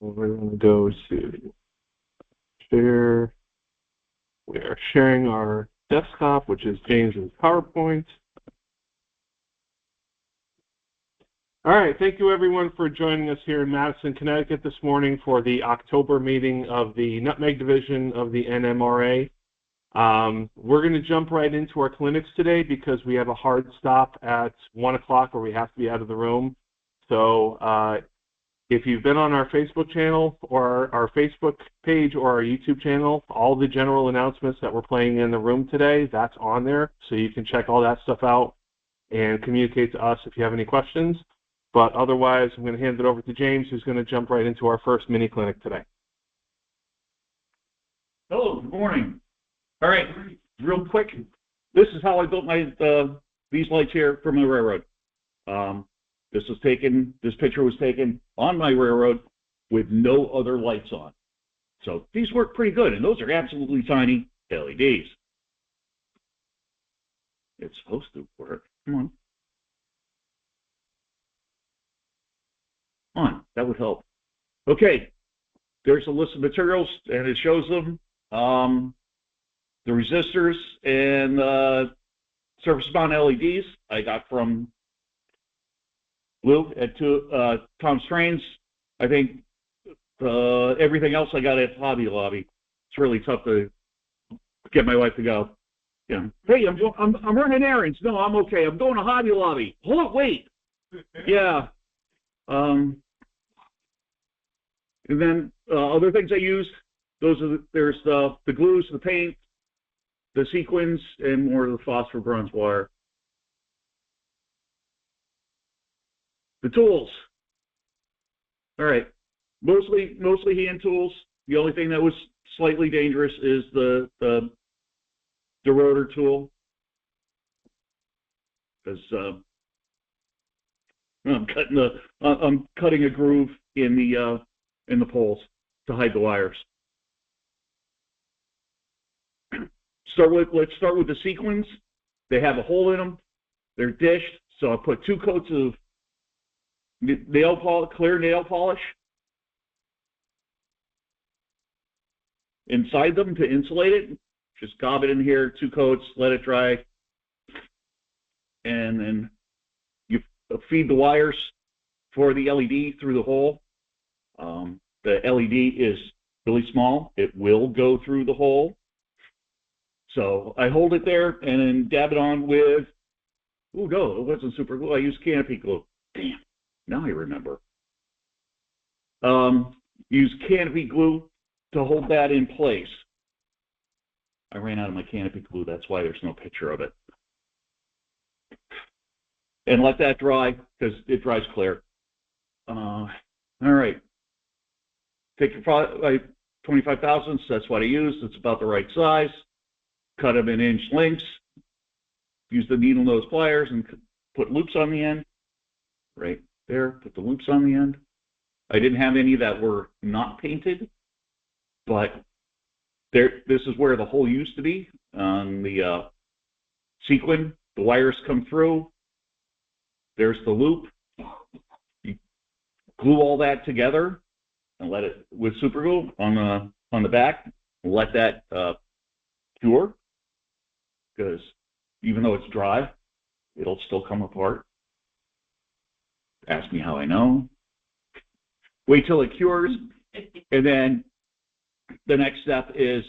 We're going to go to share. We are sharing our desktop, which is James's PowerPoint. All right, thank you everyone for joining us here in Madison, Connecticut this morning for the October meeting of the Nutmeg Division of the NMRA. We're going to jump right into our clinics today because we have a hard stop at 1 o'clock where we have to be out of the room. So if you've been on our Facebook channel or our Facebook page or our YouTube channel, all the general announcements that we're playing in the room today, that's on there. So you can check all that stuff out and communicate to us if you have any questions. But otherwise, I'm going to hand it over to James, who's going to jump right into our first mini clinic today. Hello, good morning. All right, real quick, this is how I built my these lights here for my railroad. This picture was taken on my railroad with no other lights on. So these work pretty good, and those are absolutely tiny LEDs. It's supposed to work. Come on, that would help. Okay, there's a list of materials, and it shows them. The resistors and surface mount LEDs I got from Luke at Tom's Trains. I think everything else I got at Hobby Lobby. It's really tough to get my wife to go. Yeah. Hey, I'm running errands. No, I'm okay. I'm going to Hobby Lobby. Hold on, wait. Yeah. And then other things I used. There's the glues, the paint, the sequins, and more of the phosphor bronze wire. The tools. All right, mostly hand tools. The only thing that was slightly dangerous is the rotor tool, because I'm cutting a groove in the poles to hide the wires. Let's start with the sequins. They have a hole in them. They're dished, so I put 2 coats of clear nail polish inside them to insulate it. Just gob it in here, 2 coats, let it dry, and then you feed the wires for the LED through the hole. The LED is really small. It will go through the hole. So I hold it there and then dab it on with, oh no, it wasn't super glue. I used canopy glue. Damn, now I remember. Use canopy glue to hold that in place. I ran out of my canopy glue. That's why there's no picture of it. And let that dry because it dries clear. All right. Take your 25 thousandths. That's what I used. It's about the right size. Cut them in inch lengths. Use the needle nose pliers and put loops on the end. Right there. Put the loops on the end. I didn't have any that were not painted, but this is where the hole used to be on the sequin. The wires come through. There's the loop. You glue all that together and let it with super glue on the back. Let that cure, because even though it's dry, it'll still come apart. Ask me how I know. Wait till it cures, and then the next step is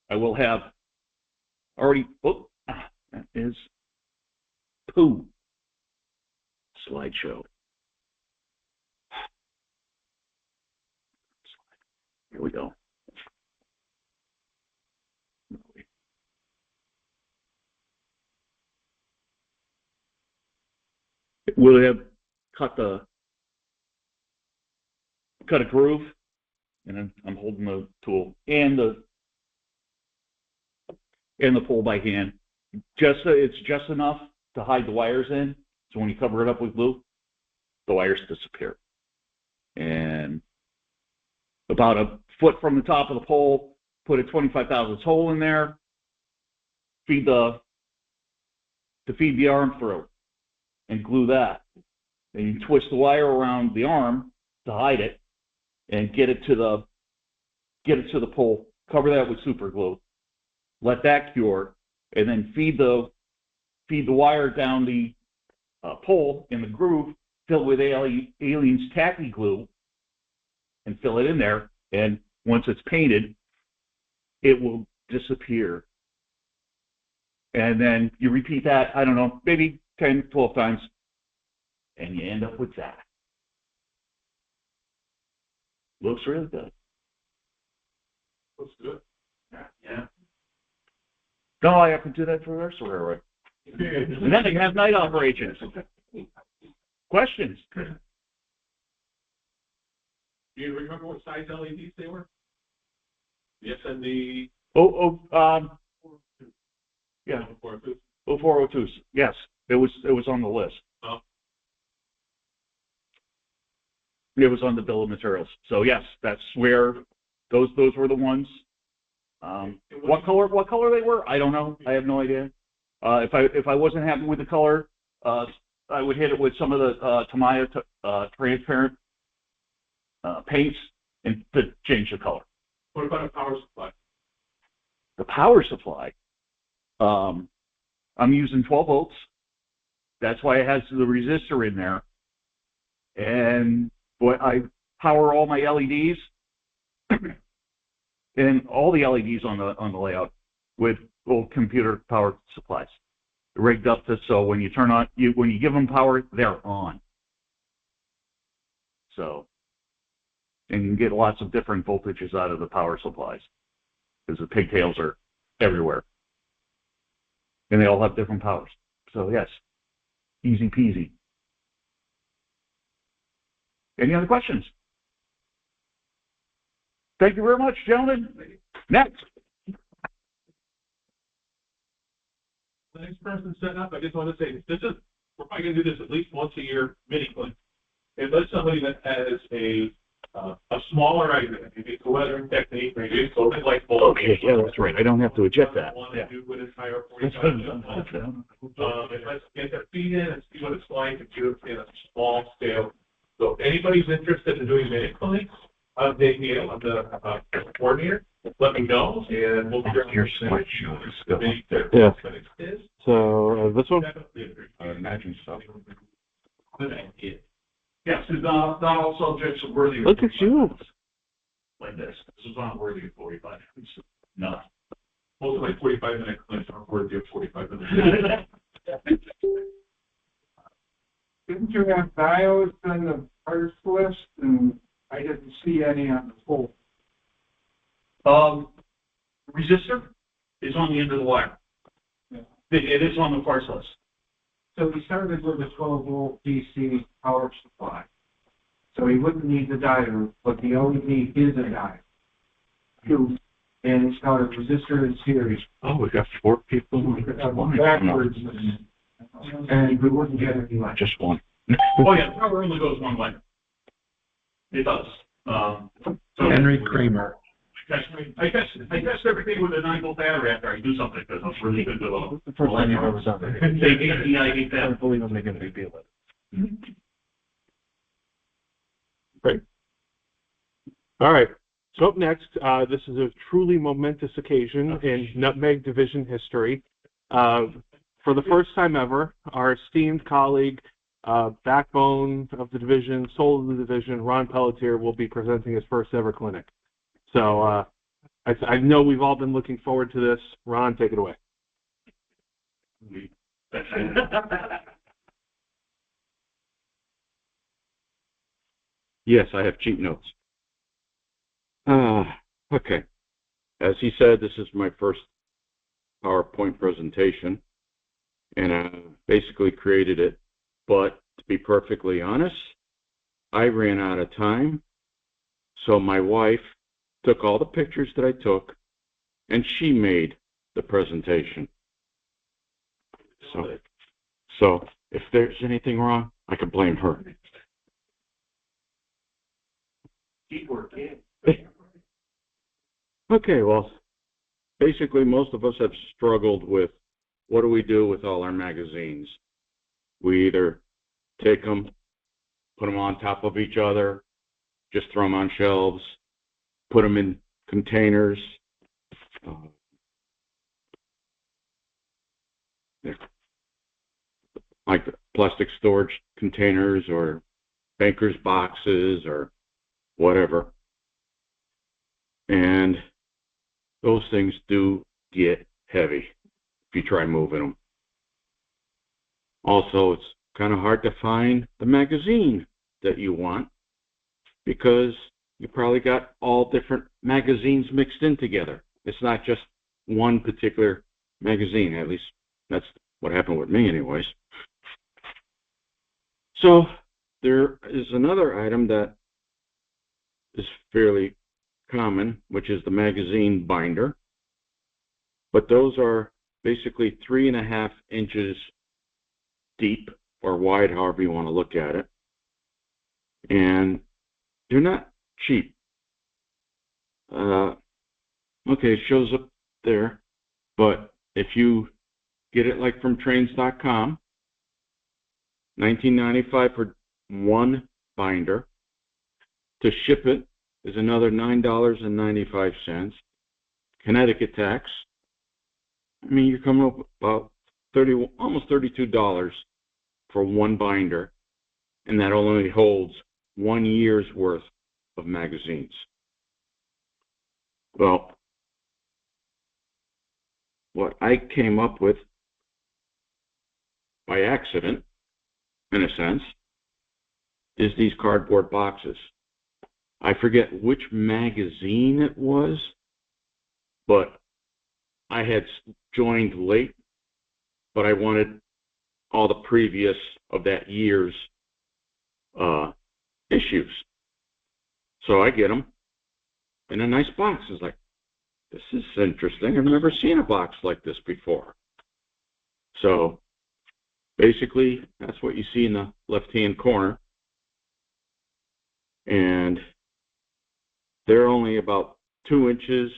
I will have already, that is poo slideshow. Here we go. We'll have cut a groove, and then I'm holding the tool and the pole by hand. It's just enough to hide the wires in, so when you cover it up with glue, the wires disappear. And about a foot from the top of the pole, put a 25 thousandths hole in there, feed the arm through, and glue that. Then you twist the wire around the arm to hide it, and get it to the pole. Cover that with super glue. Let that cure, and then feed the wire down the pole in the groove, fill it with Alien's tacky glue, and fill it in there. And once it's painted, it will disappear. And then you repeat that, I don't know, maybe 10, 12 times, and you end up with that. Looks really good. Looks good. Yeah. No, I have to do that for the rest of the railroad. And then they have night operations. Questions? Do you remember what size LEDs they were? The SND? Yeah. 0402s. Yes, it was on the list. Oh. It was on the bill of materials. So yes, that's where those were the ones. What color they were? I don't know. I have no idea. If I wasn't happy with the color, I would hit it with some of the Tamiya transparent paints and to change the color. What about a power supply? The power supply. I'm using 12 volts. That's why it has the resistor in there. And I power all my LEDs and all the LEDs on the layout with old computer power supplies, rigged up to so when you turn on when you give them power, they're on. So, and you can get lots of different voltages out of the power supplies because the pigtails are everywhere, and they all have different powers. So yes, easy peasy. Any other questions? Thank you very much, gentlemen. Next. The next person setting up, I just want to say, we're probably going to do this at least once a year, mini clinic. If there's somebody that has a smaller item, maybe it's a weathering technique, maybe it's something like bulk. Okay, yeah, that's right. I don't have to eject that. Yeah. Do an entire 45 and let's get their feet in and see what it's like to do it in a small scale. So if anybody's interested in doing mini clinics, I'm the coordinator. Let me know, and we'll figure out your sweatshirt. Yeah. So this one? I would imagine so. Yes, it's not all subjects are worthy of Look at you. like this. This is not worthy of 45 minutes. No. Most of my 45-minute clinics aren't worthy of 45 minutes. Didn't you have diodes on the first list, and I didn't see any on the full? Resistor is on the end of the wire. Yeah. It is on the parts list. So he started with a 12-volt DC power supply. So he wouldn't need the diode, but the LED is a diode. And it's got a resistor in series. Oh, we got 4 people. Backwards. And we wouldn't get any light. Just one. Oh yeah, power only goes one way. It does. So Henry Kramer. I test everything with a 9-volt battery after I do something because I'm really good to The first time you've ever done it. I hate I that. believe I'm making a big deal of it. Great. All right. So up next, this is a truly momentous occasion in Nutmeg Division history. For the first time ever, our esteemed colleague, backbone of the division, soul of the division, Ron Pelletier, will be presenting his first ever clinic. So I know we've all been looking forward to this. Ron, take it away. Yes, I have cheat notes. Okay. As he said, this is my first PowerPoint presentation, and I basically created it. But to be perfectly honest, I ran out of time, so my wife took all the pictures that I took, and she made the presentation. So if there's anything wrong, I can blame her. Okay, well, basically most of us have struggled with what do we do with all our magazines. We either take them, put them on top of each other, just throw them on shelves, put them in containers. Like plastic storage containers or baker's boxes or whatever. And those things do get heavy if you try moving them. Also, it's kind of hard to find the magazine that you want because you probably got all different magazines mixed in together. It's not just one particular magazine. At least that's what happened with me anyways. So there is another item that is fairly common, which is the magazine binder. But those are basically 3.5 inches deep or wide, however you want to look at it. And they're not cheap. Okay, it shows up there. But if you get it like from trains.com, $19.95 for one binder. To ship it is another $9.95. Connecticut tax. I mean, you're coming up about almost $32 for one binder, and that only holds 1 year's worth of magazines. Well, what I came up with by accident, in a sense, is these cardboard boxes. I forget which magazine it was, but I had joined late, but I wanted all the previous of that year's issues. So I get them in a nice box. It's like, this is interesting. I've never seen a box like this before. So basically, that's what you see in the left-hand corner. And they're only about 2 inches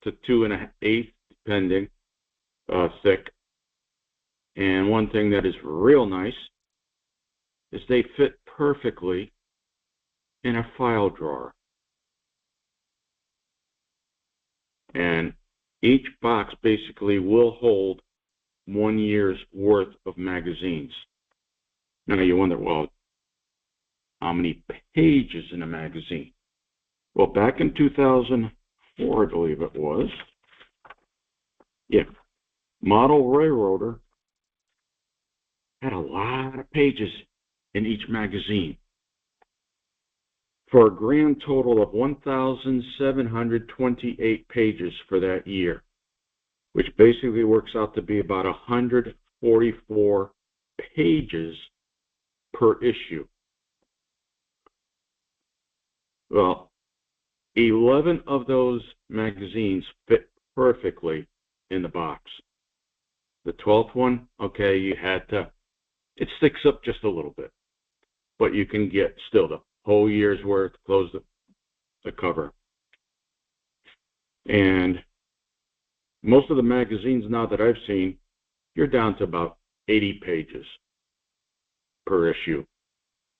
to 2.125, depending, thick. And one thing that is real nice is they fit perfectly in a file drawer. And each box basically will hold 1 year's worth of magazines. Now you wonder, well, how many pages in a magazine? Well, back in 2004, I believe it was, Model Railroader had a lot of pages in each magazine for a grand total of 1,728 pages for that year, which basically works out to be about 144 pages per issue. Well, 11 of those magazines fit perfectly in the box. The 12th one, okay, it sticks up just a little bit, but you can get still the whole year's worth, close the cover. And most of the magazines now that I've seen, you're down to about 80 pages per issue.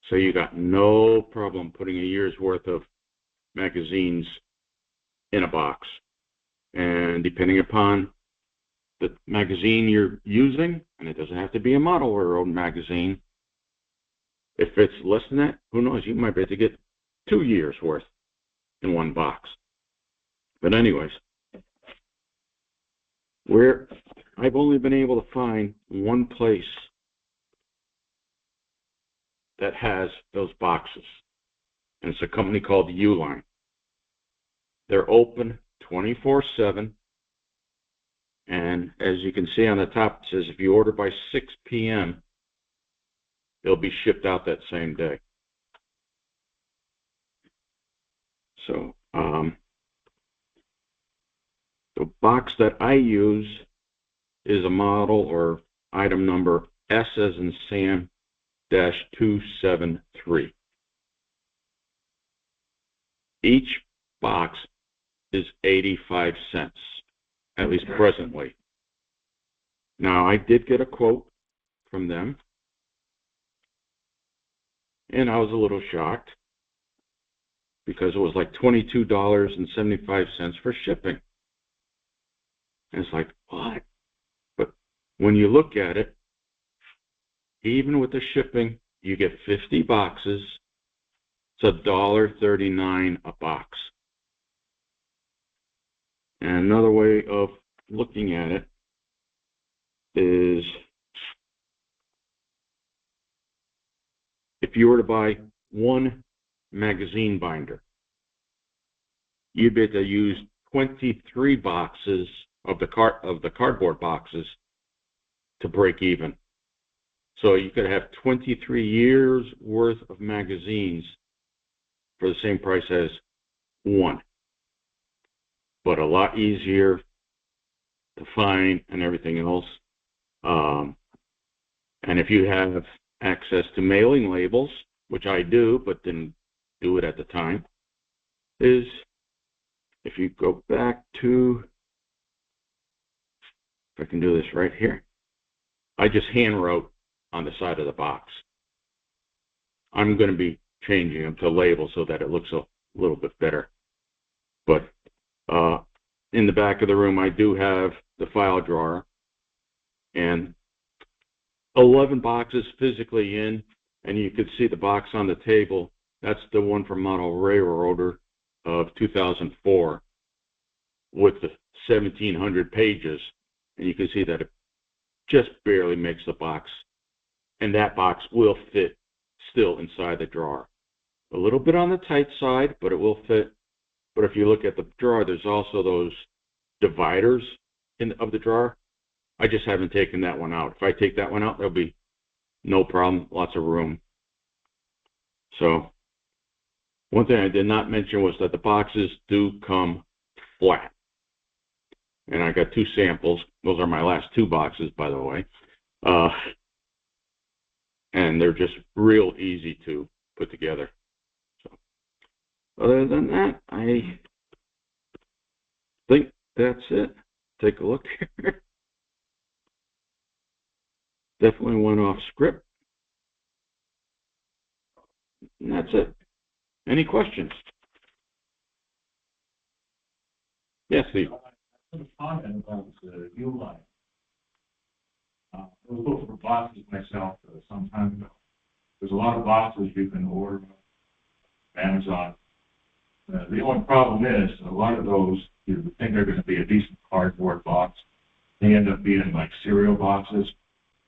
So you got no problem putting a year's worth of magazines in a box. And depending upon the magazine you're using, and it doesn't have to be a Model Railroad magazine, if it's less than that, who knows, you might be able to get 2 years worth in one box. But anyways, where I've only been able to find one place that has those boxes, and it's a company called Uline. They're open 24/7, and as you can see on the top, it says if you order by 6 p.m., they'll be shipped out that same day. So the box that I use is a model or item number S as in Sam -273. Each box is 85 cents, at least presently. Now, I did get a quote from them, and I was a little shocked. because it was like $22.75 for shipping. And it's like, what? But when you look at it, even with the shipping, you get 50 boxes. It's $1.39 a box. And another way of looking at it is if you were to buy one magazine binder, you'd be able to use 23 boxes of the cardboard boxes to break even. So you could have 23 years worth of magazines for the same price as one, but a lot easier to find and everything else. And if you have access to mailing labels, which I do, but didn't do it at the time, is if you go back to, if I can do this right here, I just hand wrote on the side of the box. I'm going to be changing them to labels so that it looks a little bit better. But in the back of the room, I do have the file drawer and 11 boxes physically in, and you could see the box on the table. That's the one from Model Railroader of 2004 with the 1,700 pages, and you can see that it just barely makes the box, and that box will fit still inside the drawer. A little bit on the tight side, but it will fit. But if you look at the drawer, there's also those dividers of the drawer. I just haven't taken that one out. If I take that one out, there'll be no problem, lots of room. So one thing I did not mention was that the boxes do come flat. And I got 2 samples. Those are my last 2 boxes, by the way. And they're just real easy to put together. So other than that, I think that's it. Take a look here. Definitely went off script. And that's it. Any questions? Yes, Steve. I have a comment about the U-line. I was looking for boxes myself some time ago. There's a lot of boxes you can order on Amazon. The only problem is a lot of those you think they're going to be a decent cardboard box. They end up being like cereal boxes,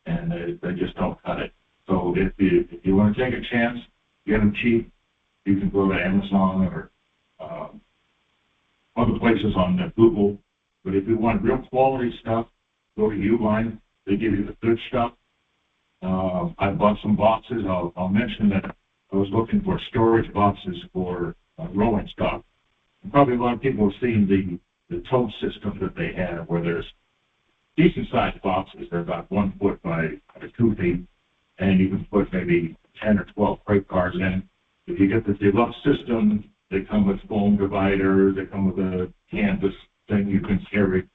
and they just don't cut it. So if you want to take a chance, get them cheap, you can go to Amazon or other places on Google. But if you want real quality stuff, go to U-Line. They give you the good stuff. I bought some boxes. I'll mention that I was looking for storage boxes for rolling stock. And probably a lot of people have seen the tote system that they have, where there's decent-sized boxes. They're about 1 foot by 2 feet, and you can put maybe 10 or 12 freight cars in. If you get the deluxe system, they come with foam dividers. They come with a canvas thing you can carry,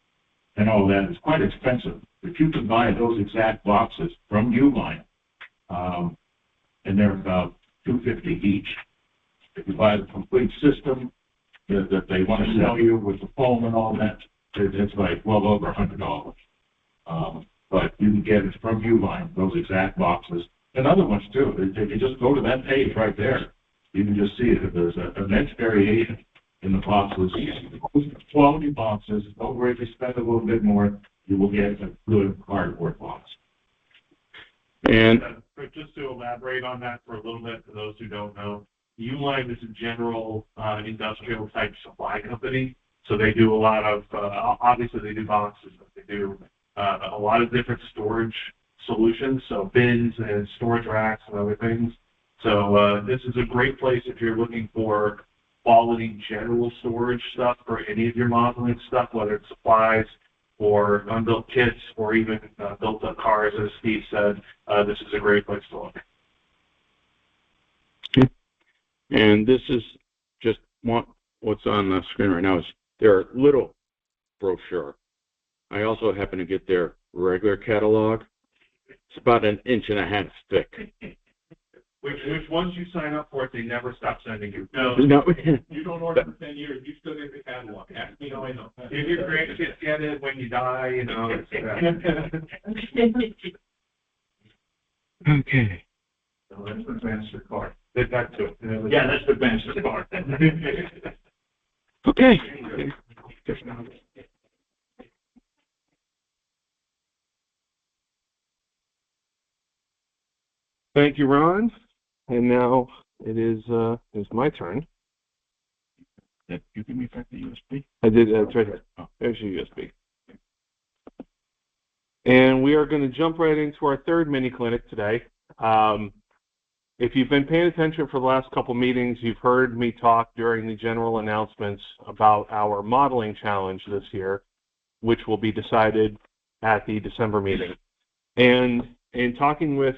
and all that. It's quite expensive. If you can buy those exact boxes from U-Line, and they're about $250 each. If you buy the complete system that they want to sell you with the foam and all that, it's like well over $100. But you can get it from U-Line, those exact boxes, and other ones too. If you just go to that page right there, you can just see it. If there's an immense variation in the boxes, quality boxes. Don't worry if you spend a little bit more, you will get a good cardboard box. And just to elaborate on that for a little bit, for those who don't know, U-Line is a general industrial type supply company. So they do a lot of, obviously they do boxes, but they do a lot of different storage solutions, so bins and storage racks and other things. So this is a great place if you're looking for quality general storage stuff for any of your modeling stuff, whether it's supplies or unbuilt kits or even built up cars, as Steve said. This is a great place to look. And this is just what's on the screen right now is their little brochure. I also happen to get their regular catalog. It's about 1.5 inches thick. Which once you sign up for it, they never stop sending you. No. You don't order for 10 years, you still get the catalog. Ask me how I know. If your grandkids get it when you die, you know. Okay. So that's the master card. That too. Yeah, that's the master card. Okay. Thank you, Ron. And now it is my turn. You give me back the USB? I did. It's right here. Oh. There's your USB. And we are going to jump right into our third mini clinic today. If you've been paying attention for the last couple meetings, you've heard me talk during the general announcements about our modeling challenge this year, which will be decided at the December meeting. And in talking with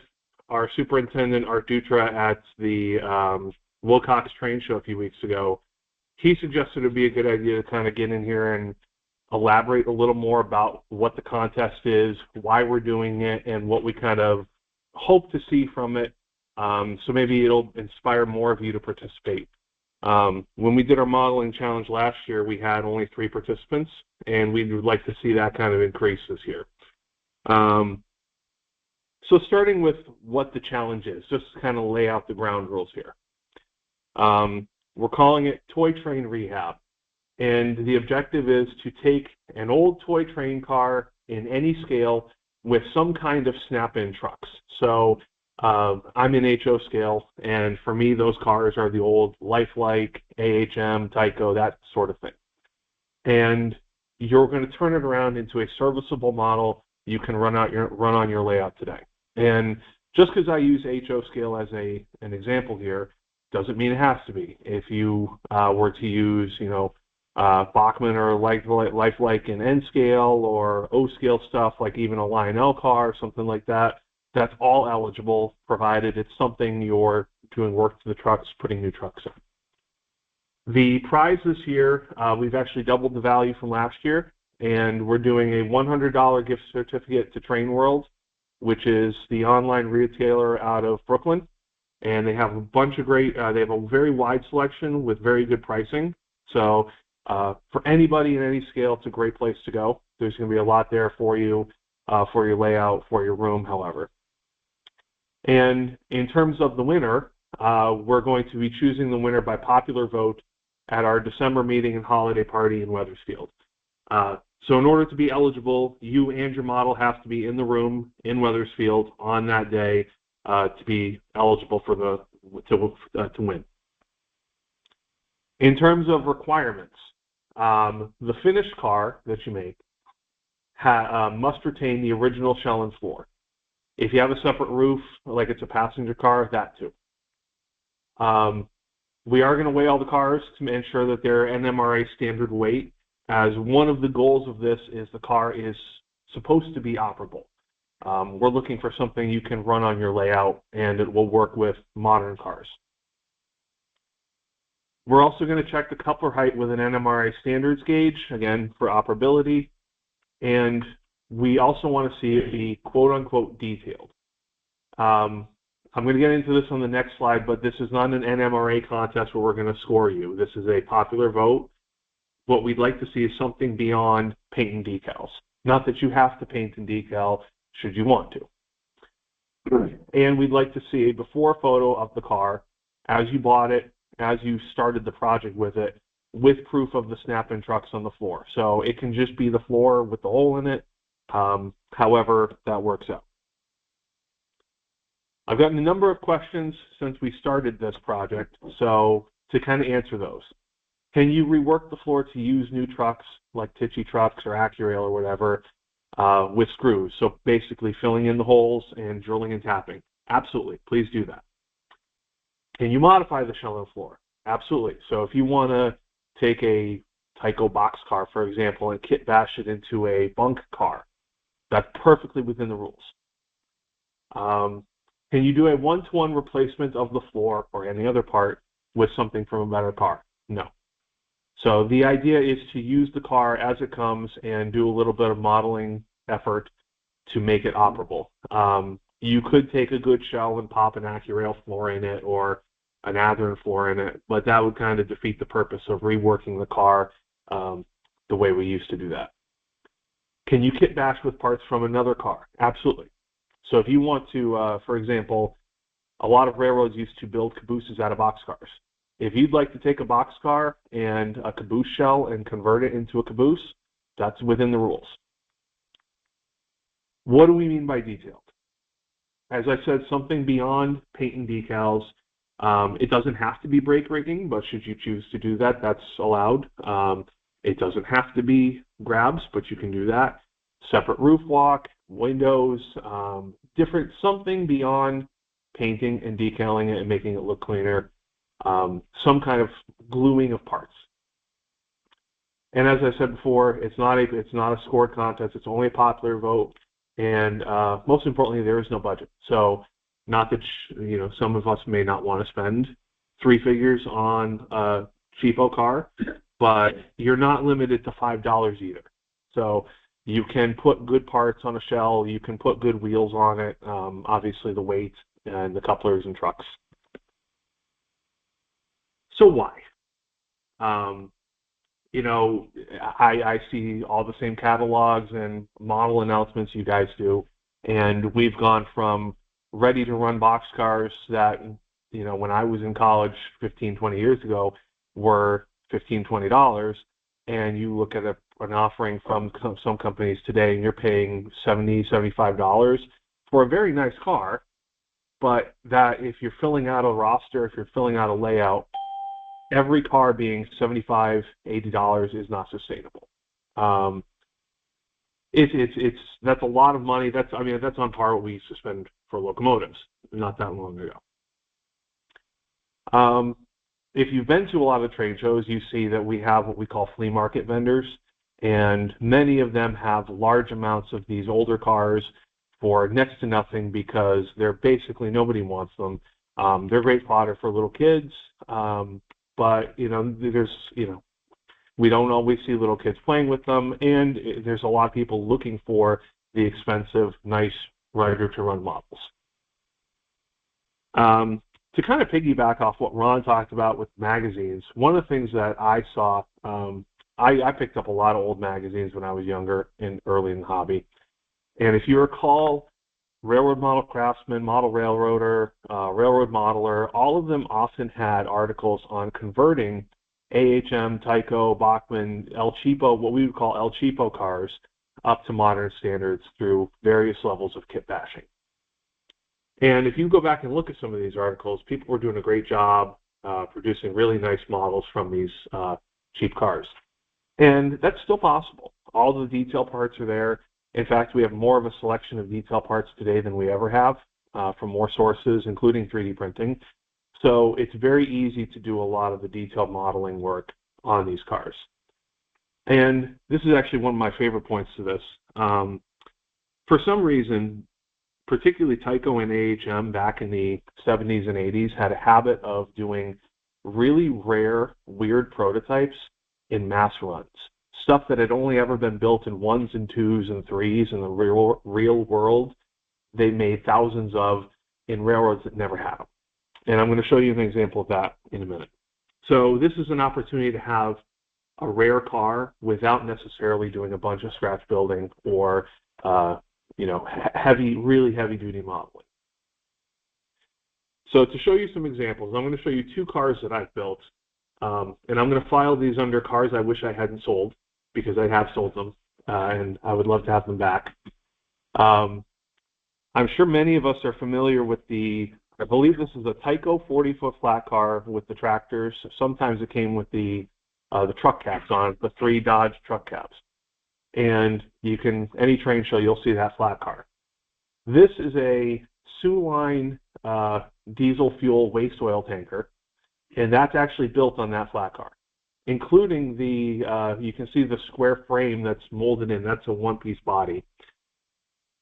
our superintendent, Art Dutra, at the Wilcox Train Show a few weeks ago, he suggested it would be a good idea to kind of get in here and elaborate a little more about what the contest is, why we're doing it, and what we kind of hope to see from it. So maybe it'll inspire more of you to participate. When we did our modeling challenge last year, we had only 3 participants, and we would like to see that kind of increase this year. So starting with what the challenge is, just to kind of lay out the ground rules here. We're calling it Toy Train Rehab. And the objective is to take an old toy train car in any scale with some kind of snap-in trucks. So I'm in HO scale, and for me, those cars are the old Lifelike, AHM, Tyco, that sort of thing. And you're going to turn it around into a serviceable model you can run on your layout today. And just because I use HO scale as an example here, doesn't mean it has to be. If you were to use, Bachmann or Lifelike in N scale or O scale stuff, like even a Lionel car or something like that, that's all eligible, provided it's something you're doing work to the trucks, putting new trucks in. The prize this year, we've actually doubled the value from last year, and we're doing a $100 gift certificate to Train World, which is the online retailer out of Brooklyn. And they have a bunch of great, they have a very wide selection with very good pricing. So for anybody in any scale, it's a great place to go. There's going to be a lot there for you, for your layout, for your room, however. And in terms of the winner, we're going to be choosing the winner by popular vote at our December meeting and holiday party in Wethersfield. So in order to be eligible, you and your model have to be in the room in Wethersfield on that day to be eligible for to win. In terms of requirements, the finished car that you make must retain the original shell and floor. If you have a separate roof, like it's a passenger car, that too. We are going to weigh all the cars to ensure that they're NMRA standard weight, as one of the goals of this is the car is supposed to be operable. We're looking for something you can run on your layout, and it will work with modern cars. We're also going to check the coupler height with an NMRA standards gauge, again, for operability. And we also want to see it be quote-unquote detailed. I'm going to get into this on the next slide, but this is not an NMRA contest where we're going to score you. This is a popular vote. What we'd like to see is something beyond paint and decals. Not that you have to paint and decal should you want to. And we'd like to see a before photo of the car as you bought it, as you started the project with it, with proof of the snap-in trucks on the floor. So it can just be the floor with the hole in it, however that works out. I've gotten a number of questions since we started this project, so to kind of answer those. Can you rework the floor to use new trucks like Tichy trucks or Accurail or whatever with screws? So basically filling in the holes and drilling and tapping. Absolutely, please do that. Can you modify the shell and floor? Absolutely. So if you want to take a Tyco box car, for example, and kit bash it into a bunk car, that's perfectly within the rules. Can you do a one-to-one replacement of the floor or any other part with something from a better car? No. So the idea is to use the car as it comes and do a little bit of modeling effort to make it operable. You could take a good shell and pop an AccuRail floor in it or an Athearn floor in it, but that would kind of defeat the purpose of reworking the car the way we used to do that. Can you kit bash with parts from another car? Absolutely. So if you want to, for example, a lot of railroads used to build cabooses out of boxcars. If you'd like to take a boxcar and a caboose shell and convert it into a caboose, that's within the rules. What do we mean by detailed? As I said, something beyond paint and decals. It doesn't have to be brake rigging, but should you choose to do that, that's allowed. It doesn't have to be grabs, but you can do that. Separate roof walk, windows, something beyond painting and decaling it and making it look cleaner. Some kind of gluing of parts. And as I said before, it's not a scored contest. It's only a popular vote. And most importantly, there is no budget. So not that, some of us may not want to spend 3 figures on a cheapo car, but you're not limited to $5 either. So you can put good parts on a shell. You can put good wheels on it. Obviously the weight and the couplers and trucks. So why? I see all the same catalogs and model announcements you guys do, and we've gone from ready-to-run boxcars that, when I was in college 15, 20 years ago were $15, $20, and you look at an offering from some companies today and you're paying $70, $75 for a very nice car, but that if you're filling out a roster, if you're filling out a layout, every car being $75, $80 is not sustainable. That's a lot of money. That's on par with what we used to spend for locomotives not that long ago. If you've been to a lot of trade shows, you see that we have what we call flea market vendors, and many of them have large amounts of these older cars for next to nothing because they're basically, nobody wants them. They're great fodder for little kids, but we don't always see little kids playing with them, and there's a lot of people looking for the expensive, nice, ready-to-run models. To kind of piggyback off what Ron talked about with magazines, one of the things that I saw, I picked up a lot of old magazines when I was younger and early in the hobby. And if you recall, Railroad Model Craftsman, Model Railroader, Railroad Modeler, all of them often had articles on converting AHM, Tyco, Bachmann, El Cheapo, what we would call El Cheapo cars, up to modern standards through various levels of kit bashing. And if you go back and look at some of these articles, people were doing a great job producing really nice models from these cheap cars. And that's still possible. All the detail parts are there. In fact, we have more of a selection of detail parts today than we ever have from more sources, including 3D printing. So it's very easy to do a lot of the detailed modeling work on these cars. And this is actually one of my favorite points to this. For some reason, particularly Tyco and AHM back in the 70s and 80s had a habit of doing really rare, weird prototypes in mass runs. Stuff that had only ever been built in 1s and 2s and 3s in the real world, they made thousands of in railroads that never had them. And I'm going to show you an example of that in a minute. So this is an opportunity to have a rare car without necessarily doing a bunch of scratch building or really heavy-duty modeling. So to show you some examples, I'm going to show you 2 cars that I've built, and I'm going to file these under cars I wish I hadn't sold, because I have sold them, and I would love to have them back. I'm sure many of us are familiar with I believe this is a Tyco 40-foot flat car with the tractors. Sometimes it came with the truck caps on it, the 3 Dodge truck caps. And any train show, you'll see that flat car. This is a Sioux Line diesel fuel waste oil tanker, and that's actually built on that flat car, including you can see the square frame that's molded in. That's a one-piece body.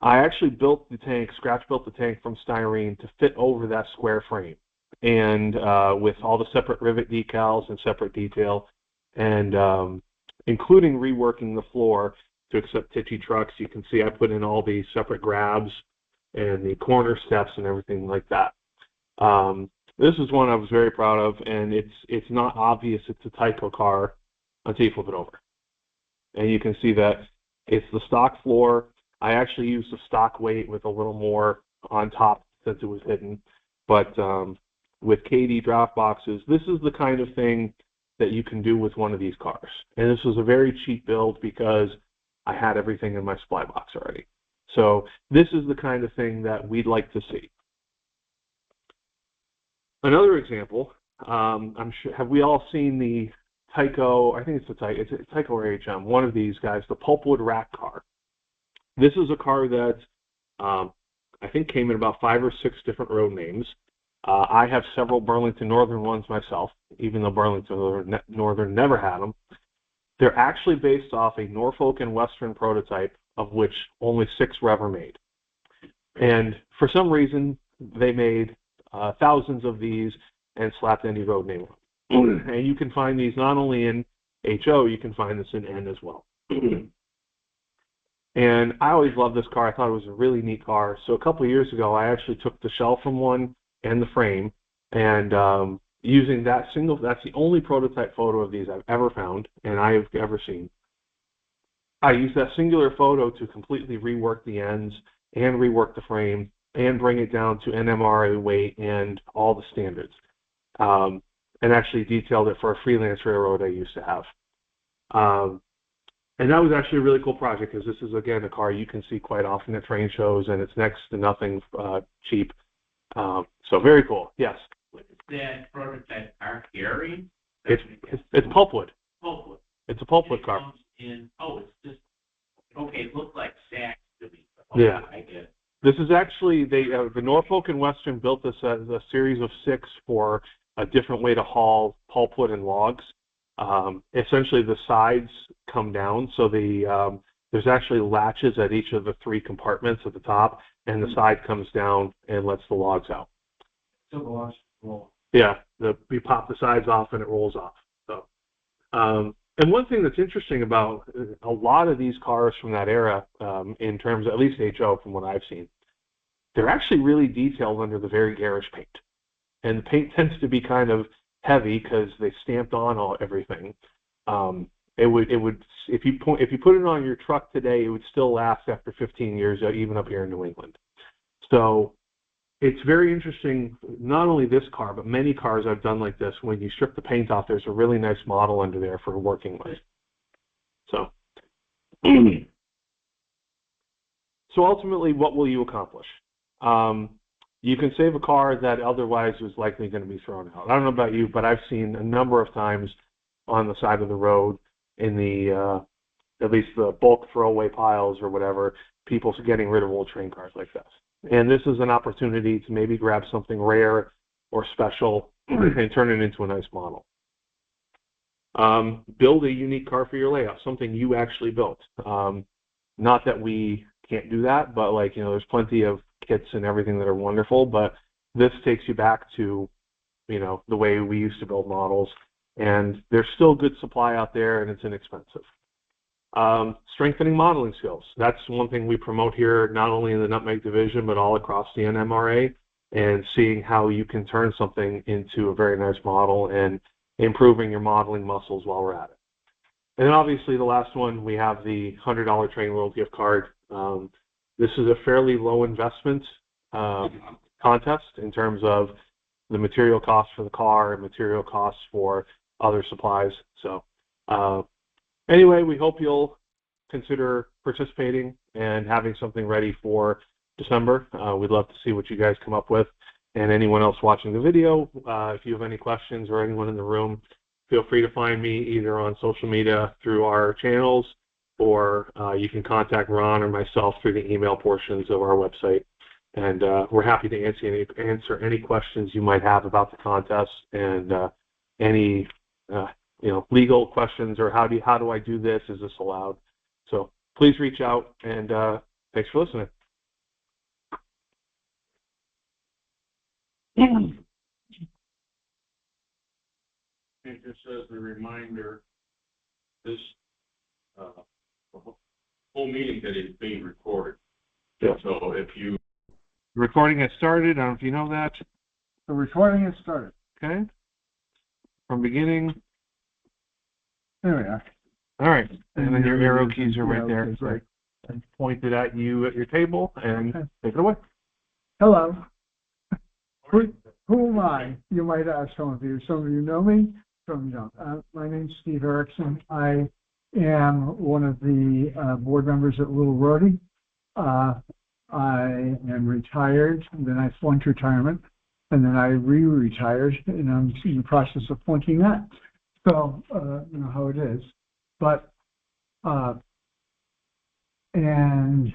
I actually built the tank, scratch-built the tank from styrene to fit over that square frame, and with all the separate rivet decals and separate detail, and including reworking the floor to accept Tichy trucks. You can see I put in all these separate grabs and the corner steps and everything like that. This is one I was very proud of, and it's not obvious it's a Tyco car until you flip it over. And you can see that it's the stock floor. I actually used the stock weight with a little more on top since it was hidden. But with KD draft boxes, this is the kind of thing that you can do with one of these cars. And this was a very cheap build because I had everything in my supply box already. So this is the kind of thing that we'd like to see. Another example, I'm sure, have we all seen the Tyco, I think it's a Tyco or HM, one of these guys, the pulpwood rack car. This is a car that I think came in about 5 or 6 different road names. I have several Burlington Northern ones myself, even though Burlington Northern never had them. They're actually based off a Norfolk and Western prototype, of which only 6 were ever made. And for some reason, they made thousands of these and slapped any road name on them. And you can find these not only in HO, you can find this in N as well. And I always loved this car. I thought it was a really neat car. So a couple of years ago, I actually took the shell from one and the frame, and using that single, that's the only prototype photo of these I've ever found and I've ever seen. I used that singular photo to completely rework the ends and rework the frame and bring it down to NMRA weight and all the standards. And actually detailed it for a freelance railroad I used to have. And that was actually a really cool project because this is, again, a car you can see quite often at train shows, and it's next to nothing cheap. So very cool. Yes? What is that prototype car carrying? It's pulpwood. Pulpwood. It's a pulpwood It car. comes in, it's just, okay, it looks like sacks to me. Yeah. I get it. This is actually, the Norfolk and Western built this as a series of 6 for a different way to haul pulpwood and logs. Essentially, the sides come down, so there's actually latches at each of the 3 compartments at the top, and the side comes down and lets the logs out. So the logs roll. Yeah, we pop the sides off and it rolls off. So, and one thing that's interesting about a lot of these cars from that era, in terms of at least HO from what I've seen, they're actually really detailed under the very garish paint. And the paint tends to be kind of heavy because they stamped on everything. It would if you put it on your truck today, it would still last after 15 years, even up here in New England. So it's very interesting. Not only this car, but many cars I've done like this. When you strip the paint off, there's a really nice model under there for working with. So, so ultimately, what will you accomplish? You can save a car that otherwise was likely going to be thrown out. I don't know about you, but I've seen a number of times on the side of the road in the, at least the bulk throwaway piles or whatever, people getting rid of old train cars like this. And this is an opportunity to maybe grab something rare or special and turn it into a nice model. Build a unique car for your layout, something you actually built. Not that we can't do that, but there's plenty of kits and everything that are wonderful, but this takes you back to, the way we used to build models, and there's still good supply out there and it's inexpensive. Strengthening modeling skills. That's one thing we promote here, not only in the Nutmeg division, but all across the NMRA, and seeing how you can turn something into a very nice model and improving your modeling muscles while we're at it. And then obviously the last one, we have the $100 Train World gift card. This is a fairly low investment contest in terms of the material costs for the car and material costs for other supplies. So anyway, we hope you'll consider participating and having something ready for December. We'd love to see what you guys come up with. And anyone else watching the video, if you have any questions, or anyone in the room, feel free to find me either on social media through our channels, or you can contact Ron or myself through the email portions of our website. And we're happy to answer any questions you might have about the contest, and any legal questions, or how do I do this? Is this allowed? So please reach out, and thanks for listening. And just as a reminder, this whole meeting today is being recorded. Yeah. So if you The recording has started. I don't know if you know that. The recording has started. Okay. From beginning. There we are. All right. And then your arrow keys are right Yeah, there. okay, great. So pointed at you at your table, and Okay. take it away. Hello. Who am I? You might ask some of you. Some of you know me, some of you don't. My name's Steve Erickson. I am one of the board members at Little Rhody. I am retired, and then I flunked retirement, and then I re-retired, and I'm in the process of flunking that. So, you know how it is. But, and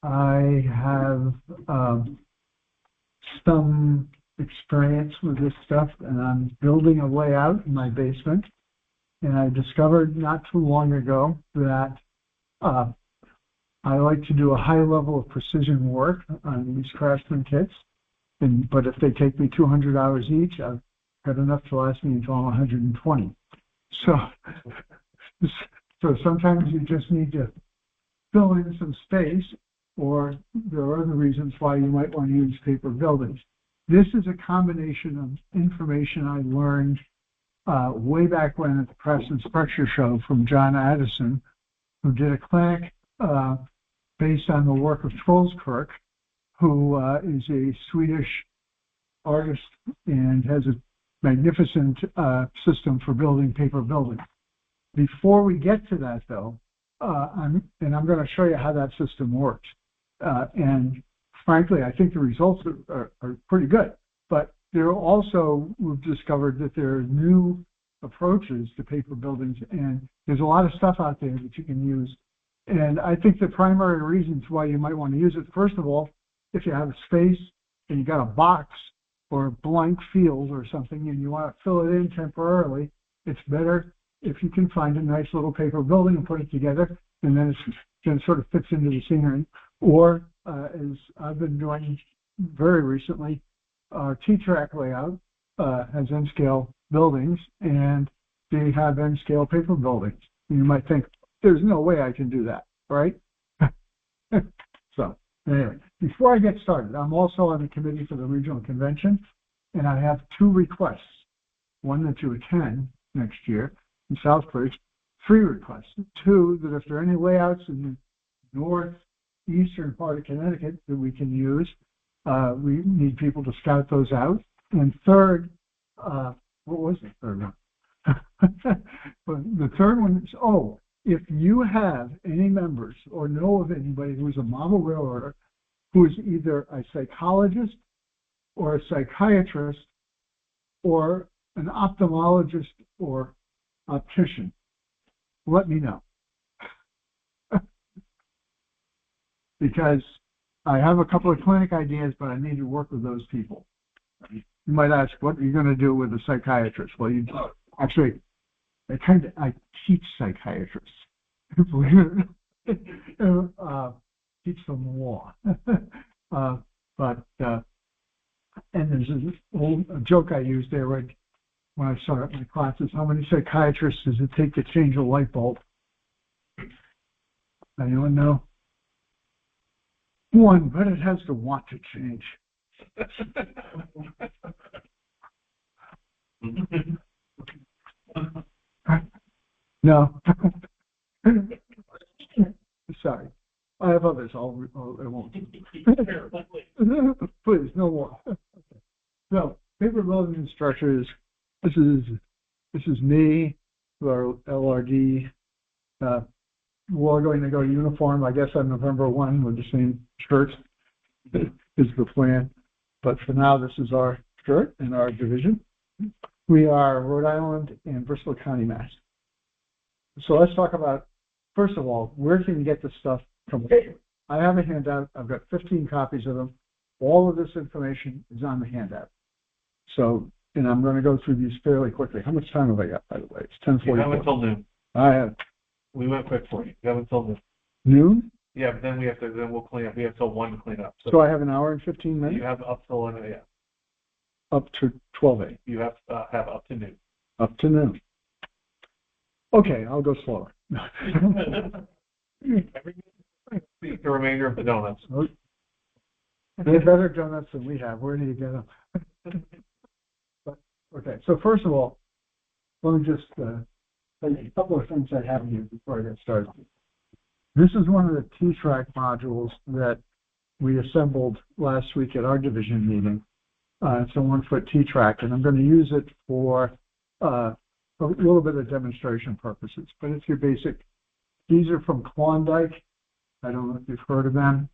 I have some experience with this stuff, and I'm building a layout in my basement. And I discovered not too long ago that I like to do a high level of precision work on these Craftsman kits. But if they take me 200 hours each, I've got enough to last me until I'm 120. So sometimes you just need to fill in some space, or there are other reasons why you might want to use paper buildings. This is a combination of information I learned way back when at the Press and Structure Show from John Madison, who did a clinic based on the work of Trollskirk, who is a Swedish artist and has a magnificent system for building paper buildings. Before we get to that, though, I'm going to show you how that system works. And frankly, I think the results are pretty good. But there are also, we've discovered that there are new approaches to paper buildings, and there's a lot of stuff out there that you can use. And I think the primary reasons why you might want to use it, first of all, if you have a space and you got a box or a blank field or something and you want to fill it in temporarily, it's better if you can find a nice little paper building and put it together, and then it sort of fits into the scenery. Or, as I've been doing very recently, our T-track layout has N-scale buildings, and they have N-scale paper buildings. And you might think, there's no way I can do that, right? So, anyway, before I get started, I'm also on the committee for the regional convention, and I have two requests. One, that you attend next year in Southbridge, 3 requests. 2, that if there are any layouts in the northeastern part of Connecticut that we can use, we need people to scout those out. And 3rd, what was the 3rd one? The 3rd one is, if you have any members or know of anybody who's a model railroader who is either a psychologist or a psychiatrist or an ophthalmologist or optician, let me know. Because I have a couple of clinic ideas, but I need to work with those people. You might ask, what are you going to do with a psychiatrist? Well, actually, I teach psychiatrists. Teach them law. And there's an old joke I used there when I started my classes. How many psychiatrists does it take to change a light bulb? Anyone know? 1, but it has to want to change. No. Sorry. I have others. I won't. Please, no more. So, paper building instructors. This is me, our LRD. We're going to go uniform, I guess, on November 1 with the same shirt is the plan. But for now, this is our shirt and our division. We are Rhode Island and Bristol County, Mass. So let's talk about, first of all, where can you get this stuff from? I have a handout. I've got 15 copies of them. All of this information is on the handout. So, and I'm going to go through these fairly quickly. How much time have I got, by the way? It's 10:44. You have until noon. I have. We went quick for you. You have until noon. Noon? Yeah, but then we'll clean up. We have till 1 to clean up. So I have an hour and 15 minutes? You have up till, Up to 12:08. You have up to noon. Up to noon. Okay, I'll go slower. The remainder of the donuts. They have better donuts than we have. Where do you get them? But, okay, so first of all, let me just tell you a couple of things I have here before I get started. This is one of the T-Track modules that we assembled last week at our division meeting. It's a 1-foot T-Track, and I'm going to use it for a little bit of demonstration purposes, but it's your basic. These are from Klondike. I don't know if you've heard of them,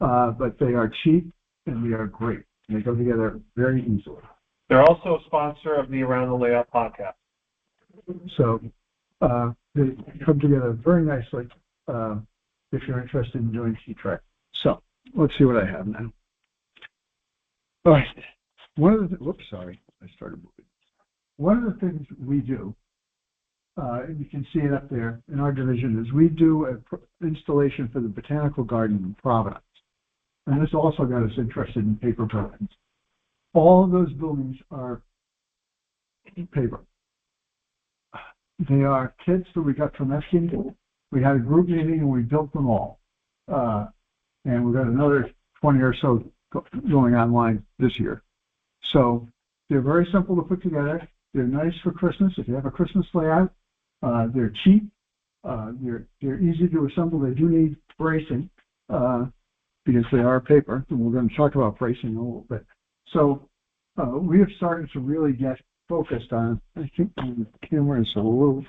but they are cheap and they are great. They go together very easily. They're also a sponsor of the Around the Layout podcast. So they come together very nicely if you're interested in doing T-Track. So let's see what I have now. All right. One of the whoops, sorry, I started moving. One of the things we do, and you can see it up there in our division, is we do an installation for the Botanical Garden in Providence. And this also got us interested in paper buildings. All of those buildings are paper. They are kits that we got from Erickson. We had a group meeting and we built them all. And we've got another 20 or so going online this year. So they're very simple to put together. They're nice for Christmas. If you have a Christmas layout, they're cheap. They're easy to assemble. They do need bracing because they are paper, and we're going to talk about bracing a little bit. So we have started to really get focused on. I think the camera is a little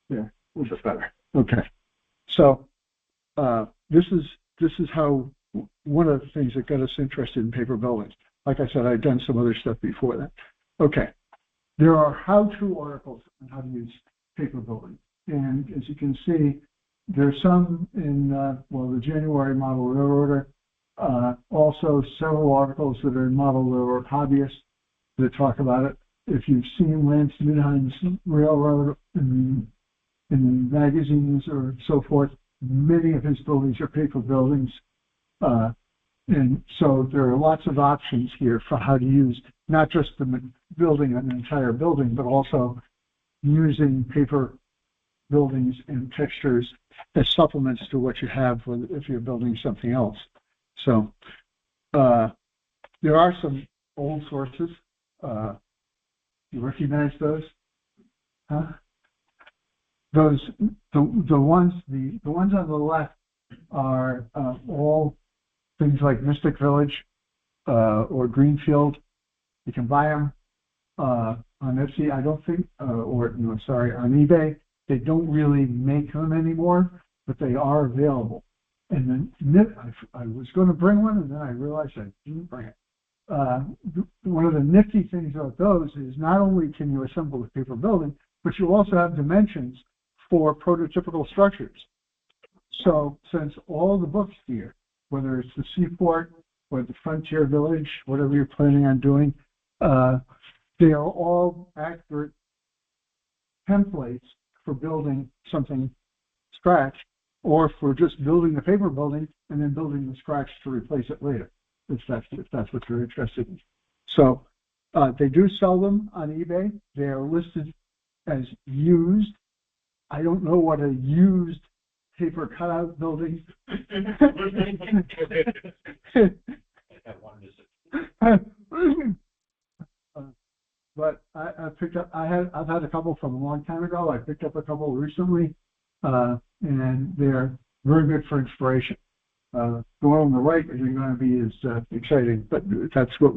bit better. Okay. So this is how one of the things that got us interested in paper buildings. Like I said, I've done some other stuff before that. Okay. There are how-to articles on how to use paper building. And as you can see, there's some in, the January Model Railroader, also several articles that are in Model Railroad Hobbyist that talk about it. If you've seen Lance Midheim's Railroad in magazines or so forth, many of his buildings are paper buildings. And so there are lots of options here for how to use not just the building an entire building, but also using paper buildings and textures as supplements to what you have if you're building something else. So there are some old sources. You recognize those? Huh? The ones on the left are all things like Mystic Village or Greenfield. You can buy them on Etsy. I don't think, on eBay. They don't really make them anymore, but they are available. And then I was going to bring one, and then I realized I didn't bring it. One of the nifty things about those is not only can you assemble a paper building, but you also have dimensions for prototypical structures. So since all the books here, whether it's the Seaport or the Frontier Village, whatever you're planning on doing, they are all accurate templates for building something scratch, or for just building the paper building and then building the scratch to replace it later, if that's what you're interested in. So they do sell them on eBay. They are listed as used. I don't know what a used paper cutout building. But I've had a couple from a long time ago. I picked up a couple recently, and they're very good for inspiration. The one on the right isn't going to be as exciting, but that's what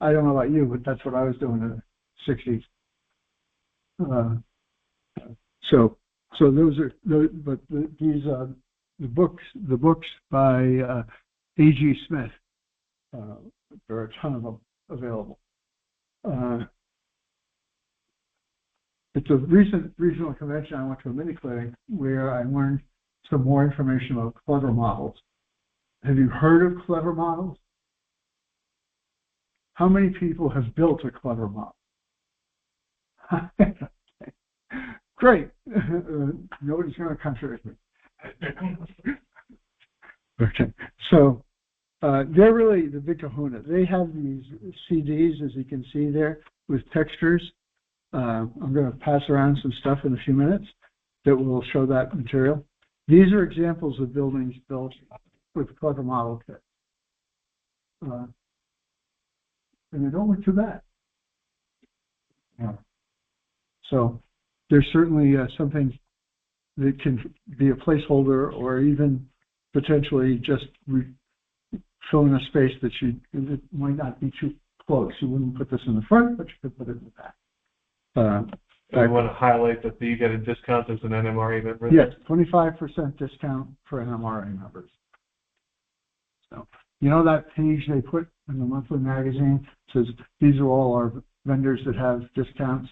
I don't know about you, but that's what I was doing in the 60s. So those are the books by A.G. Smith. There are a ton of them available. It's a recent regional convention. I went to a mini clinic where I learned some more information about clever models. Have you heard of clever models? How many people have built a clever model? Great. Nobody's going to contradict me. Okay. So they're really the big kahuna. They have these CDs, as you can see there, with textures. I'm going to pass around some stuff in a few minutes that will show that material. These are examples of buildings built with clever model kits. and they don't look too bad. Yeah. So there's certainly something that can be a placeholder, or even potentially just fill in a space that it might not be too close. You wouldn't put this in the front, but you could put it in the back. I want to highlight that you get a discount as an NMRA member. Yes, 25% discount for NMRA members. So, you know that page they put in the monthly magazine says these are all our vendors that have discounts?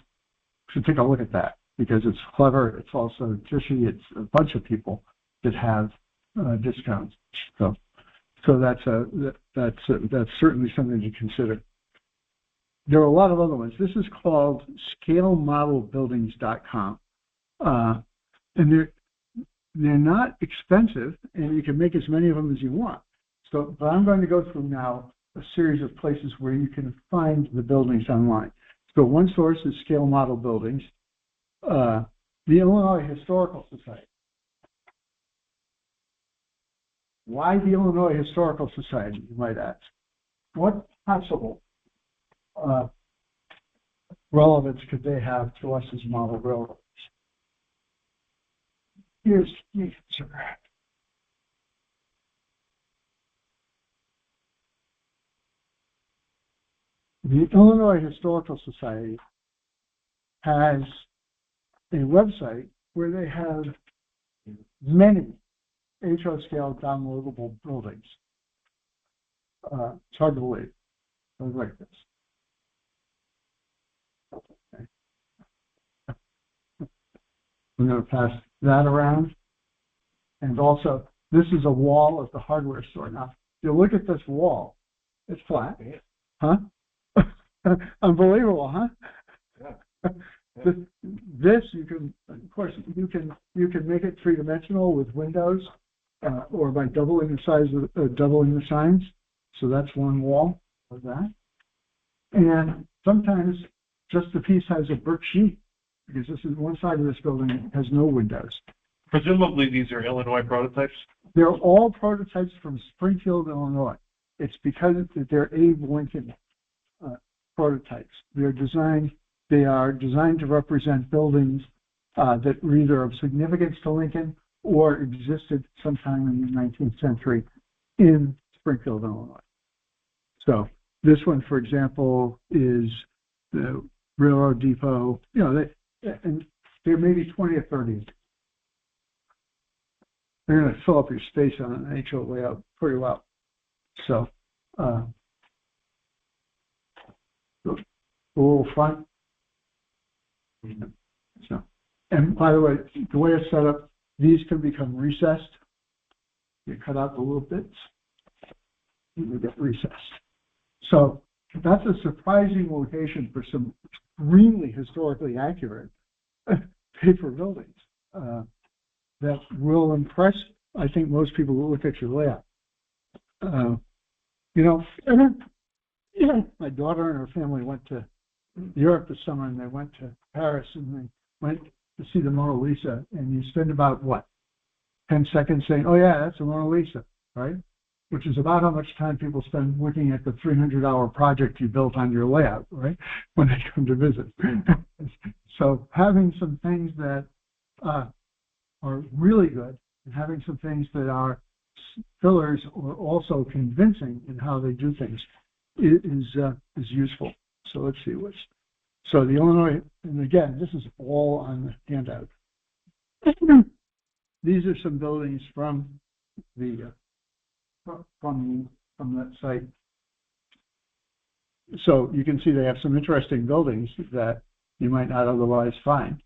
You should take a look at that, because it's clever. It's also Tushy. It's a bunch of people that have discounts. So that's certainly something to consider. There are a lot of other ones. This is called scalemodelbuildings.com. And they're not expensive, and you can make as many of them as you want. So, but I'm going to go through now a series of places where you can find the buildings online. So one source is Scale Model Buildings. The Illinois Historical Society. Why the Illinois Historical Society, you might ask? What possible relevance could they have to us as model railroads? Here's the answer. The Illinois Historical Society has a website where they have many HO scale downloadable buildings. It's hard to believe. It's like this. Okay. I'm going to pass that around. And also, this is a wall of the hardware store. Now, if you look at this wall, it's flat. Huh? Unbelievable, huh? Yeah. This you can, of course, you can make it three-dimensional with windows, or by doubling the size of doubling the signs. So that's one wall of that. And sometimes just the piece has a brick sheet, because this is one side of this building has no windows. Presumably these are Illinois prototypes? They're all prototypes from Springfield, Illinois. It's because they're Abe Lincoln prototypes. They are designed to represent buildings that were either of significance to Lincoln or existed sometime in the 19th century in Springfield, Illinois. So this one, for example, is the railroad depot. You know, and there may be 20 or 30. They're going to fill up your space on an HO layout pretty well. So the little front. So, and by the way, the way it's set up, these can become recessed. You cut out the little bits, you get recessed. So that's a surprising location for some extremely historically accurate paper buildings that will impress, I think, most people who look at your layout. You know, my daughter and her family went to Europe this summer, and they went to Paris, and they went to see the Mona Lisa, and you spend about, 10 seconds saying, oh yeah, that's a Mona Lisa, right? Which is about how much time people spend looking at the 300-hour project you built on your layout, right? When they come to visit. So having some things that are really good, and having some things that are fillers or also convincing in how they do things is useful. So let's see so the Illinois, and again, this is all on the handout. These are some buildings from the from that site. So you can see they have some interesting buildings that you might not otherwise find.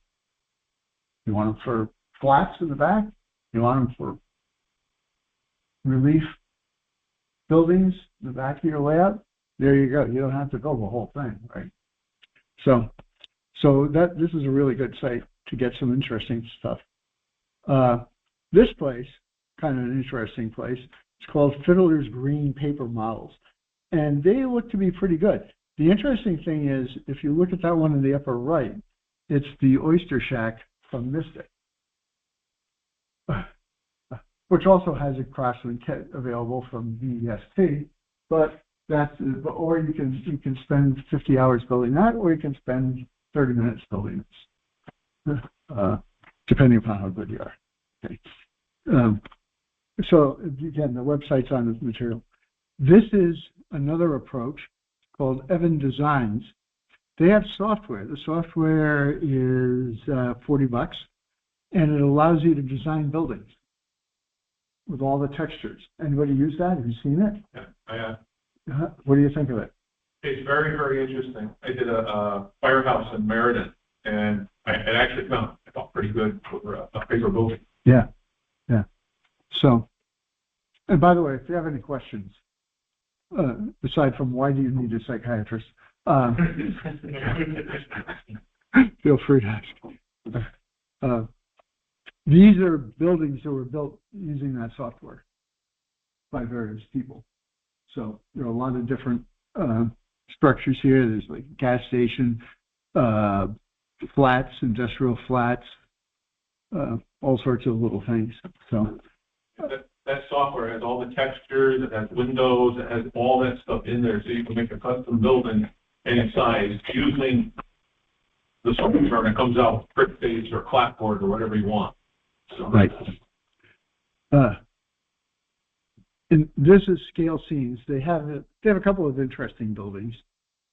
You want them for flats in the back. You want them for relief buildings in the back of your layout. There you go. You don't have to build the whole thing, right? So this is a really good site to get some interesting stuff. This place, kind of an interesting place, it's called Fiddler's Green Paper Models, and they look to be pretty good. The interesting thing is, if you look at that one in the upper right, it's the Oyster Shack from Mystic, which also has a Craftsman kit available from VST, but or you can spend 50 hours building that, or you can spend 30 minutes building it, depending upon how good you are. Okay. So again, the website's on this material. This is another approach called Evan Designs. They have software. The software is $40, and it allows you to design buildings with all the textures. Anybody use that? Have you seen it? Yeah, I have. What do you think of it? It's very, very interesting. I did a firehouse in Meriden, and it actually felt pretty good for a bigger building. Yeah, yeah. So, and by the way, if you have any questions, aside from why do you need a psychiatrist, feel free to ask. These are buildings that were built using that software by various people. So there are a lot of different structures here. There's like gas station, flats, industrial flats, all sorts of little things. So that software has all the textures, it has windows, it has all that stuff in there, so you can make a custom building any size using the software, and it comes out brick face or clapboard or whatever you want. So. Right. And this is Scale Scenes. They have a couple of interesting buildings.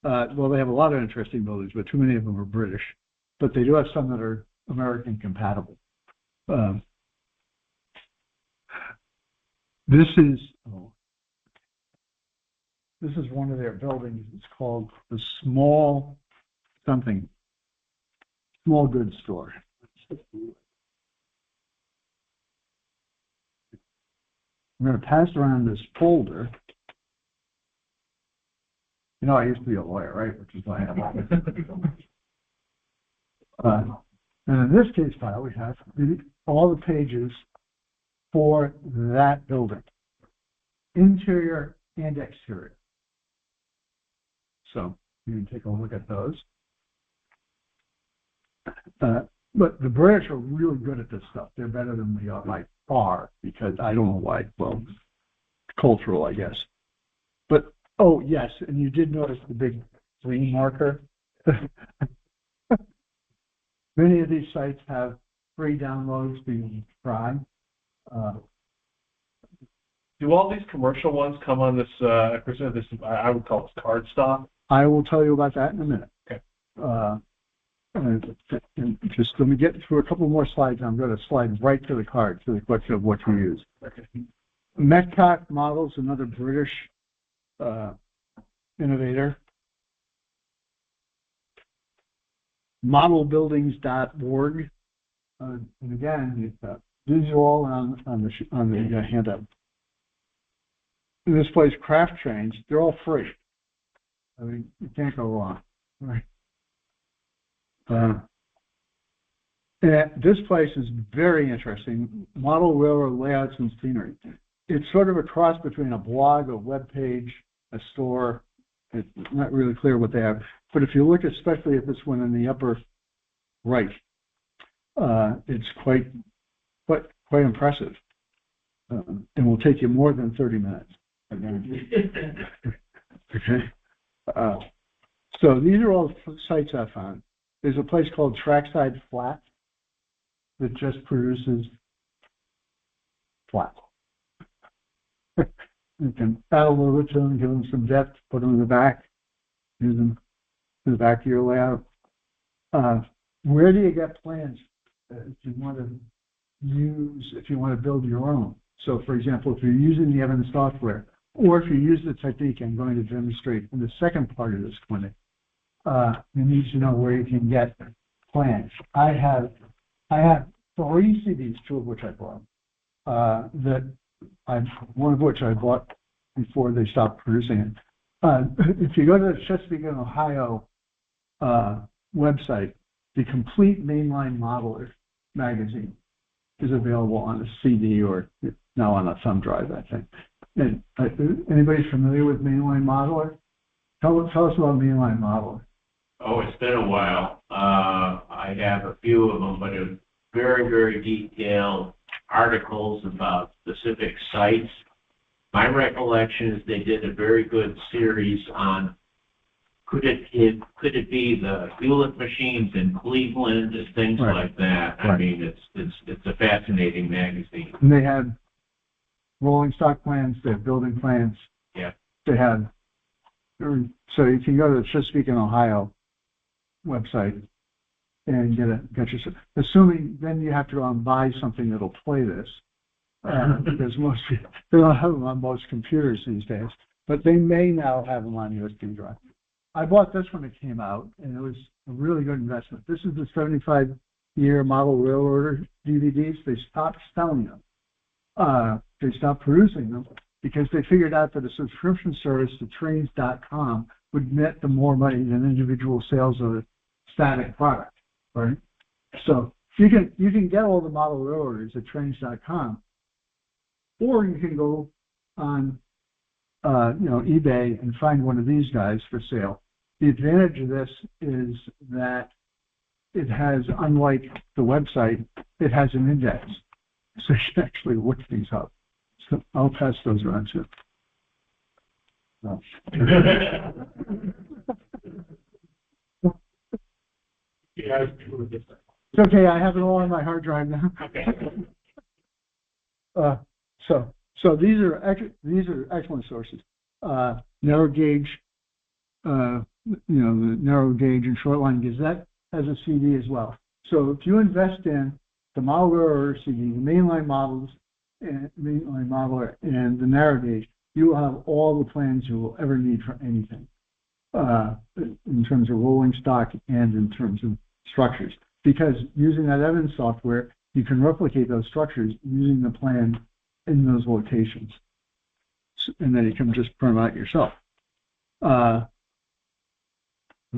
Well, they have a lot of interesting buildings, but too many of them are British. But they do have some that are American compatible. This is one of their buildings. It's called the Small Goods Store. I'm going to pass around this folder. You know, I used to be a lawyer, right? Which is why I have all and in this case file, we have all the pages for that building, interior and exterior. So you can take a look at those. But the British are really good at this stuff. They're better than we are by far, because I don't know why. Well, cultural, I guess. But, oh, yes, and you did notice the big green marker. Many of these sites have free downloads being tried. Do all these commercial ones come on this, I would call this card stock? I will tell you about that in a minute. Okay. And just let me get through a couple more slides. I'm going to slide right to the card, to the question of what to use. Okay. Metcalf Models, another British innovator. Modelbuildings.org. And again, these are all on the handout. In this place, Craft Trains, they're all free. I mean, you can't go wrong. Right. This place is very interesting. Model railroad layouts and scenery. It's sort of a cross between a blog, a web page, a store. It's not really clear what they have. But if you look especially at this one in the upper right, it's quite impressive. And will take you more than 30 minutes. Okay. So these are all sites I found. There's a place called Trackside Flat that just produces flat. You can add a little bit to them, give them some depth, put them in the back, use them in the back of your layout. Where do you get plans if you want to build your own? So, for example, if you're using the Evans software, or if you use the technique I'm going to demonstrate in the second part of this clinic, you need to know where you can get plans. I have 3 CDs, 2 of which I bought. One of which I bought before they stopped producing it. If you go to the Chesapeake and Ohio website, the Complete Mainline Modeler magazine is available on a CD or now on a thumb drive, I think. And anybody familiar with Mainline Modeler? Tell us about Mainline Modeler. Oh, it's been a while. I have a few of them, but it's very, very detailed articles about specific sites. my recollection is they did a very good series on could it be the Hewlett machines in Cleveland and things Right. like that. I Right. mean, it's a fascinating magazine. And they had rolling stock plans, they have building plans. Yeah. They had, so you can go to the Chesapeake and Ohio website and get your, assuming then you have to go and buy something that'll play this. Because most people, they don't have them on most computers these days, but they may now have them on USB drive. I bought this when it came out, and it was a really good investment. This is the 75-year model railroader DVDs. They stopped selling them. They stopped producing them because they figured out that a subscription service to trains.com would net them more money than individual sales of a static product, right? So you can get all the model railroaders at trains.com, or you can go on eBay and find one of these guys for sale. The advantage of this is that it has, unlike the website, it has an index, so you can actually look things up. So I'll pass those around too. No. It's okay, I have it all on my hard drive now. Okay. So these are excellent sources. Narrow gauge, the narrow gauge and short line Gazette has a CD as well. So if you invest in the model railroader CD, the mainline models, and mainline modeler, and the narrow gauge, you will have all the plans you will ever need for anything, in terms of rolling stock and in terms of structures. Because using that Evans software, you can replicate those structures using the plan in those locations. And then you can just print them out yourself. Am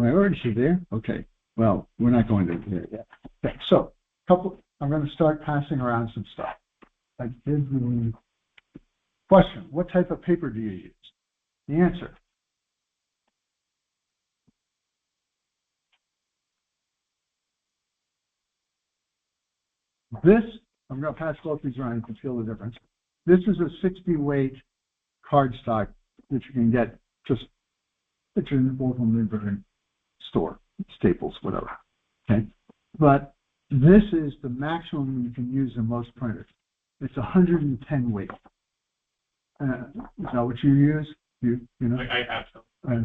I already there? Okay. Well, we're not going to there yet. Okay. So, I'm going to start passing around some stuff. I did the question. What type of paper do you use? The answer. This, I'm going to pass both these around, you can feel the difference. This is a 60 weight cardstock that you can get just at your local neighborhood store, Staples, whatever. Okay, but this is the maximum you can use in most printers. It's 110 weight. Is that what you use? You know? I have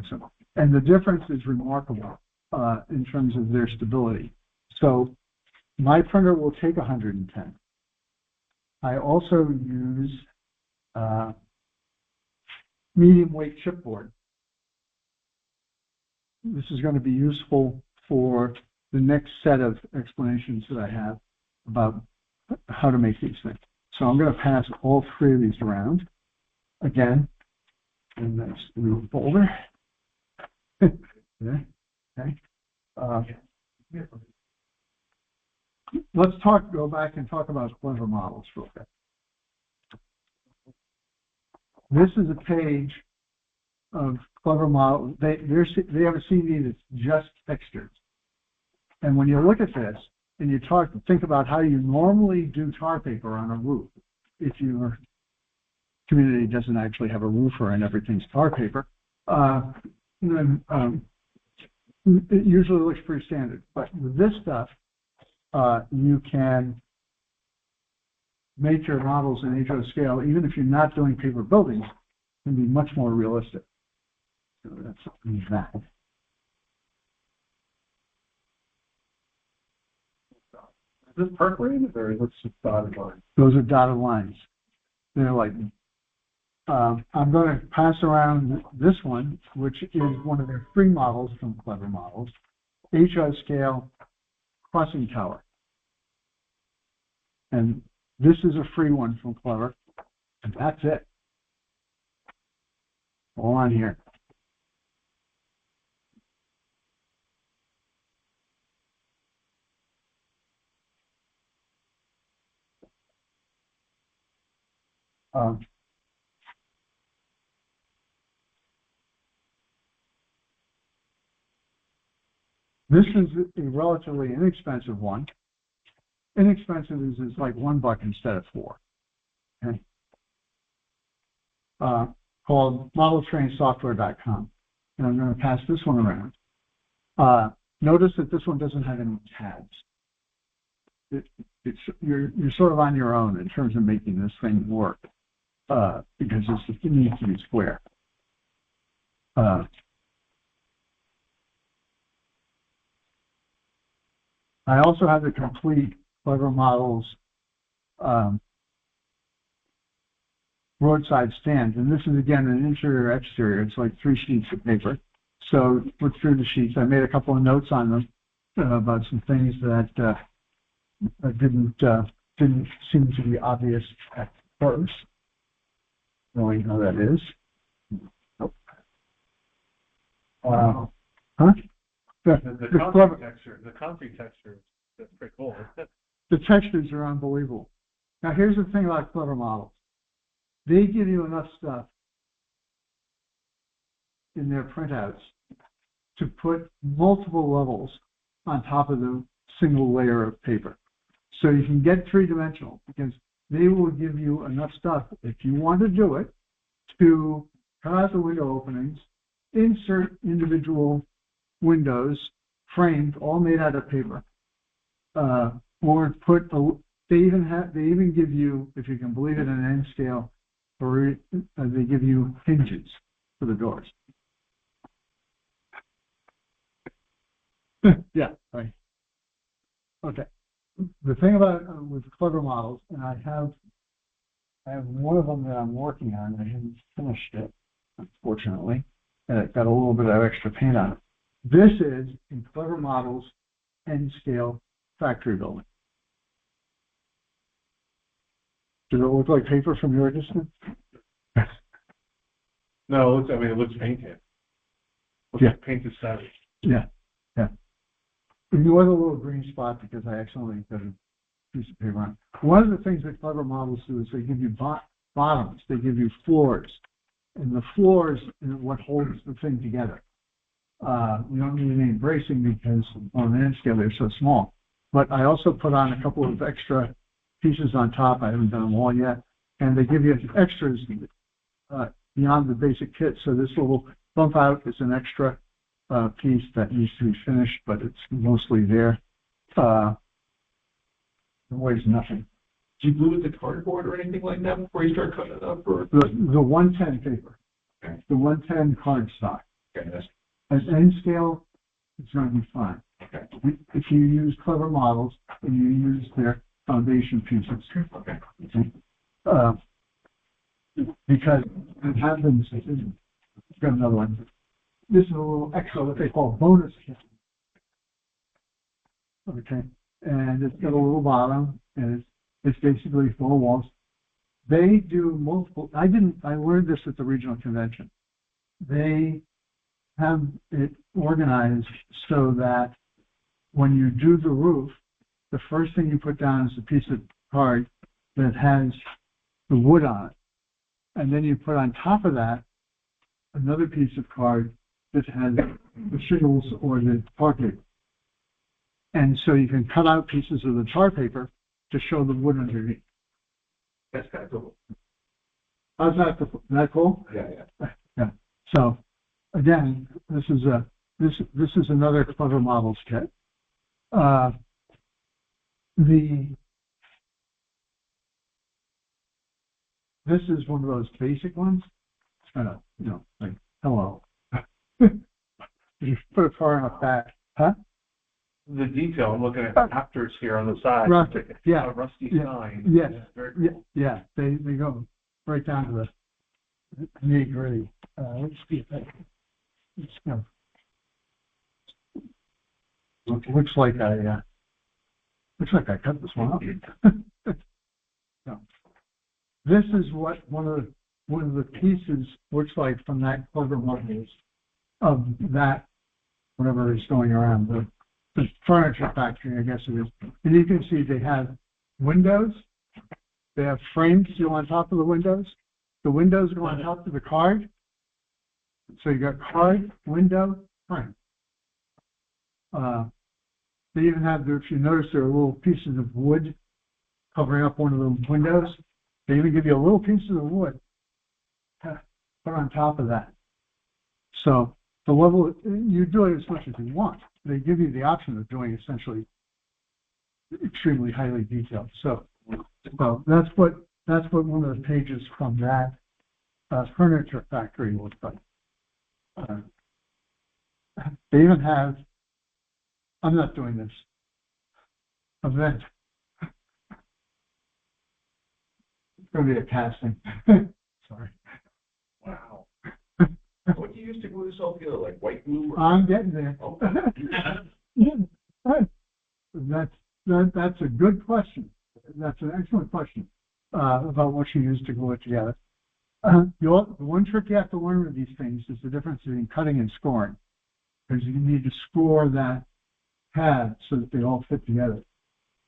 some. And the difference is remarkable in terms of their stability. So my printer will take 110. I also use medium weight chipboard. This is going to be useful for the next set of explanations that I have about how to make these things. So I'm going to pass all three of these around again, and that's the new folder. Okay. Let's go back and talk about clever models real quick. This is a page of clever models. They have a CD that's just textures. And when you look at this and you think about how you normally do tar paper on a roof, if your community doesn't actually have a roofer and everything's tar paper, then it usually looks pretty standard. But with this stuff, you can make your models in HO scale, even if you're not doing paper buildings, can be much more realistic. So that's that. Is this perforated or is this just dotted line? Those are dotted lines. They're like, I'm going to pass around this one, which is one of their free models from Clever Models, HO scale crossing tower. And this is a free one from Clever, and that's it. All on here. This is a relatively inexpensive one. Inexpensive is like $1 instead of $4. Okay. called modeltrainsoftware.com. And I'm going to pass this one around. Notice that this one doesn't have any tabs. You're sort of on your own in terms of making this thing work, because it needs to be square. I also have the complete Clever Models roadside stand, and this is again an interior exterior. It's like 3 sheets of paper. So look through the sheets. I made a couple of notes on them about some things that didn't seem to be obvious at first. Knowing how that is. Nope. Huh? The concrete texture, that's pretty cool. The textures are unbelievable. Now here's the thing about Clever Models. They give you enough stuff in their printouts to put multiple levels on top of the single layer of paper. So you can get three-dimensional because they will give you enough stuff, if you want to do it, to cut out the window openings, insert individual windows, framed, all made out of paper, or put they even give you, if you can believe it, an N scale, or they give you hinges for the doors. Yeah, right. Okay. The thing about with Clever Models, and I have one of them that I'm working on. I haven't finished it, unfortunately, and it got a little bit of extra paint on it. This is in Clever Models N scale factory building. Does it look like paper from your distance? No, it looks painted. Yeah. Painted savage. Yeah, yeah. Ignore the little green spot because I accidentally put a piece of paper on. One of the things that Clever Models do is they give you bottoms, they give you floors, and the floors is what holds the thing together. You don't need any bracing because on the N scale they're so small. But I also put on a couple of extra pieces on top. I haven't done them all yet, and they give you extras beyond the basic kit. So this little bump out is an extra piece that needs to be finished, but it's mostly there. It weighs nothing. Do you glue it to cardboard or anything like that before you start cutting it up? Or the 110 paper, okay. The 110 cardstock. Okay, that's As N scale, it's going to be fine. okay. If you use Clever Models and you use their foundation pieces, Okay. because it happens. Got another one. This is a little extra, what they call bonus kit. Okay, and it's got a little bottom, and it's basically 4 walls. They do multiple. I learned this at the regional convention. They have it organized so that when you do the roof, the first thing you put down is a piece of card that has the wood on it, and then you put on top of that another piece of card that has the shingles or the tar paper. And so you can cut out pieces of the tar paper to show the wood underneath. That's kind of cool. How's that? Isn't that cool? Yeah. Yeah. So again, this is another Clever Models kit. This is one of those basic ones. It's kind of, like, hello. You put it far enough back. Huh? The detail, I'm looking at afters here on the side. Rusty, yeah. A rusty sign. Yes. Yeah, very cool. Yeah. They go right down to the nitty-gritty. Let's see if I can. Looks like I cut this one up. No. This is what one of the pieces looks like from that Clever Models of that, whatever is going around, the furniture factory, I guess it is. And you can see they have windows. They have frames still on top of the windows. The windows go on top of the card. So you got card, window, frame. They even have, if you notice, there are little pieces of wood covering up one of the windows. They even give you a little piece of the wood to put on top of that. So the level, you do it as much as you want. They give you the option of doing essentially extremely highly detailed. So that's what one of the pages from that furniture factory looks like. They even have, I'm not doing this, event. It's going to be a casting. Sorry. Wow. What do you use to glue this all together, like white glue? I'm getting there. Oh. That's a good question. That's an excellent question about what you use to glue it together. The one trick you have to learn with these things is the difference between cutting and scoring, because you need to score that pad so that they all fit together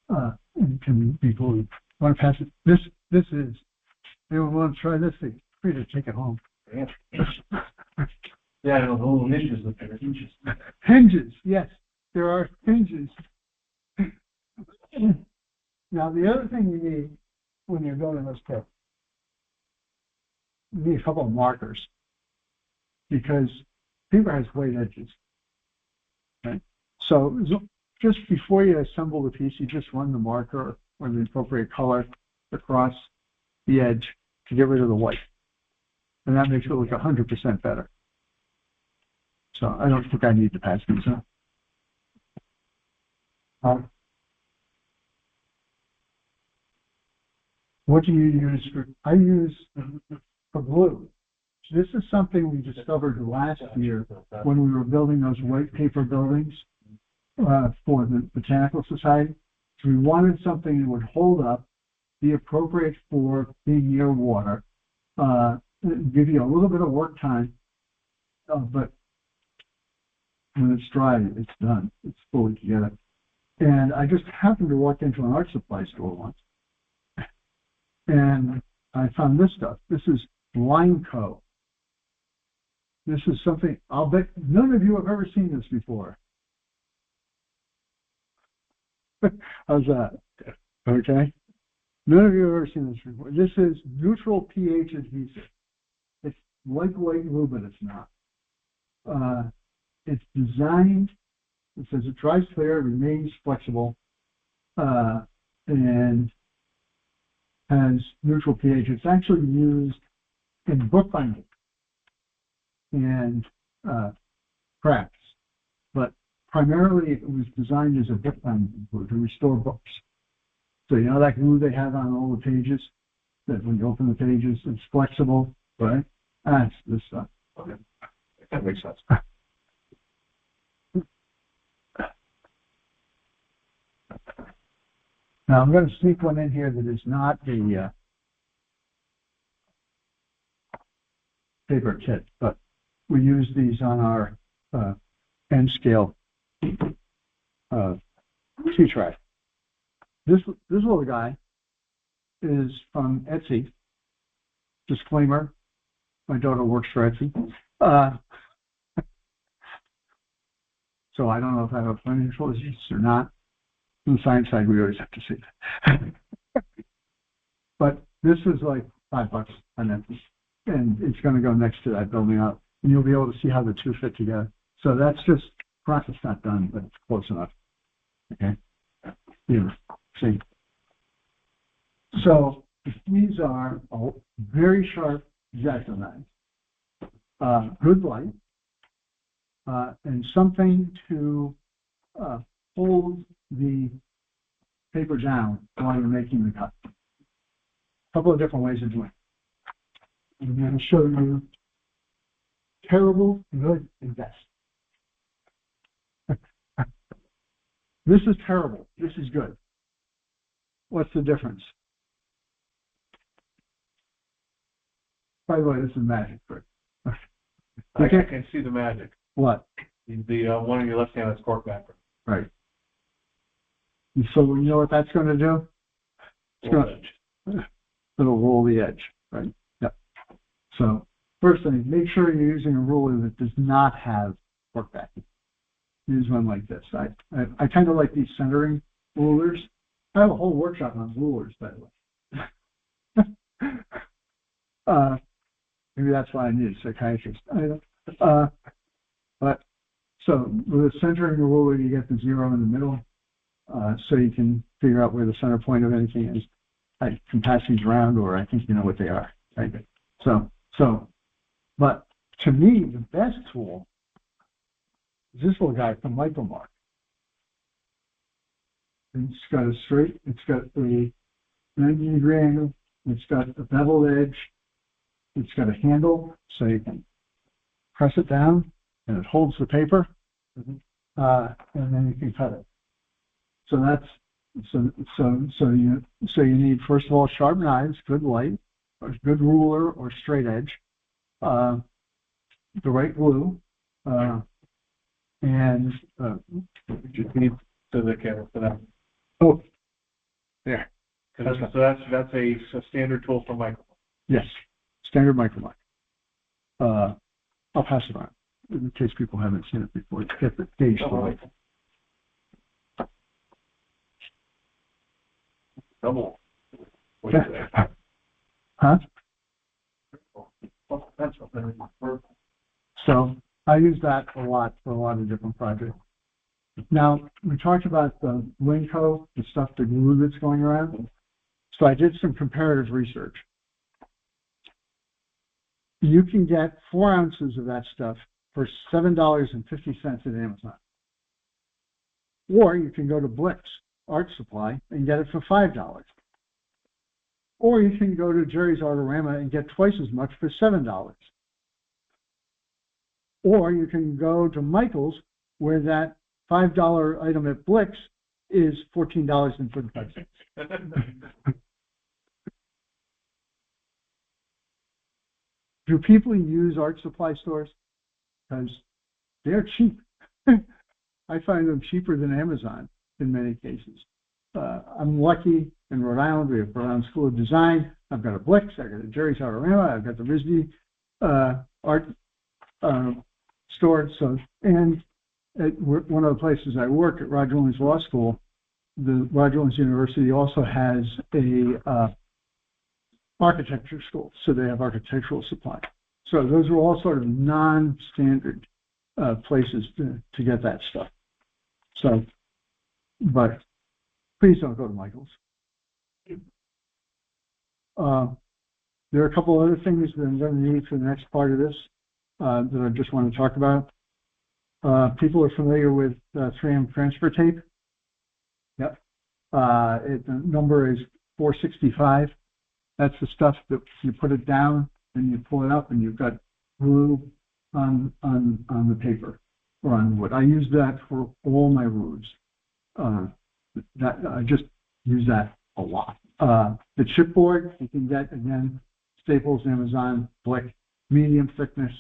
and can be glued. I want to pass it. This is. Anyone want to try this thing? Free to take it home. Yeah, the little niches, the hinges. Hinges, yes, there are hinges. Now, the other thing you need when you're building this kit, you need a couple of markers, because paper has white edges. Okay? So just before you assemble the piece, you just run the marker or the appropriate color across the edge to get rid of the white. And that makes it look 100% better. So I don't think I need to pass these on. What do you use for? I use for glue. This is something we discovered last year when we were building those white paper buildings for the Botanical Society. So we wanted something that would hold up, be appropriate for being near water, give you a little bit of work time, but when it's dry, it's done. It's fully together. And I just happened to walk into an art supply store once, and I found this stuff. This is Limeco. This is something, I'll bet none of you have ever seen this before. How's that? Okay. None of you have ever seen this before. This is neutral pH adhesive. It's like white glue, but it's not. It's designed, it says it dries clear, remains flexible, and has neutral pH. It's actually used in bookbinding and crafts, but primarily it was designed as a bookbinding glue to restore books. So you know that glue they have on all the pages, that when you open the pages, it's flexible, right? That's this stuff. Okay. That makes sense. Now I'm going to sneak one in here that is not the paper kit, but we use these on our N scale T-track. This little guy is from Etsy. Disclaimer: my daughter works for Etsy, so I don't know if I have a financial issues or not. On the science side, we always have to see that. But this is like $5 on Etsy, and it's going to go next to that building up, and you'll be able to see how the two fit together. So that's just process not done, but it's close enough. Okay, you see. So these are very sharp X-Acto knives, good light, and something to hold the paper down while you're making the cut. A couple of different ways of doing it. I'm going to show you terrible, good, and best. This is terrible. This is good. What's the difference? By the way, this is magic trick. I can see the magic. What? The one on your left hand is cork backwards. Right. And so you know what that's going to do? It's going to, it'll roll the edge, right? Yep. So first thing, make sure you're using a ruler that does not have cork backing. Use one like this. I kind of like these centering rulers. I have a whole workshop on rulers, by the way. Maybe that's why I need a psychiatrist. I don't, but, so with the centering ruler, you get the 0 in the middle, so you can figure out where the center point of anything is. I can pass these around, or I think you know what they are, right? But to me, the best tool is this little guy from Micromark. It's got a straight, it's got a 90-degree angle, it's got a beveled edge, it's got a handle, so you can press it down, and it holds the paper, and then you can cut it. So that's so you need, first of all, sharp knives, good light, or good ruler or straight edge, the right glue, and You need to the camera for that. oh, there. So that's a standard tool for Micromark. Yes, standard Micromark. I'll pass it on in case people haven't seen it before. Get the gauge to right. Double. Huh? So I use that a lot for a lot of different projects. Now, we talked about the Winco, the stuff, the glue that's going around. So I did some comparative research. You can get 4 ounces of that stuff for $7.50 at Amazon. Or you can go to Blix Art Supply and get it for $5. Or you can go to Jerry's Artorama and get twice as much for $7. Or you can go to Michael's, where that $5 item at Blix is $14.45. Do people use art supply stores? Because they're cheap. I find them cheaper than Amazon in many cases. I'm lucky in Rhode Island. We have Rhode Island School of Design. I've got a Blix. I've got a Jerry's Artorama. I've got the Rhody art store. So, and at one of the places I work at Roger Williams Law School, the Roger Williams University also has a architecture school, so they have architectural supply. So those are all sort of non-standard places to get that stuff. So, but please don't go to Michael's. There are a couple other things that I'm going to need for the next part of this that I just want to talk about. People are familiar with 3M transfer tape. Yep. The number is 465. That's the stuff that you put it down and you pull it up and you've got glue on the paper or on the wood. I use that for all my roofs. I just use that a lot. The chipboard you can get, again, Staples, Amazon, Blick, medium thickness.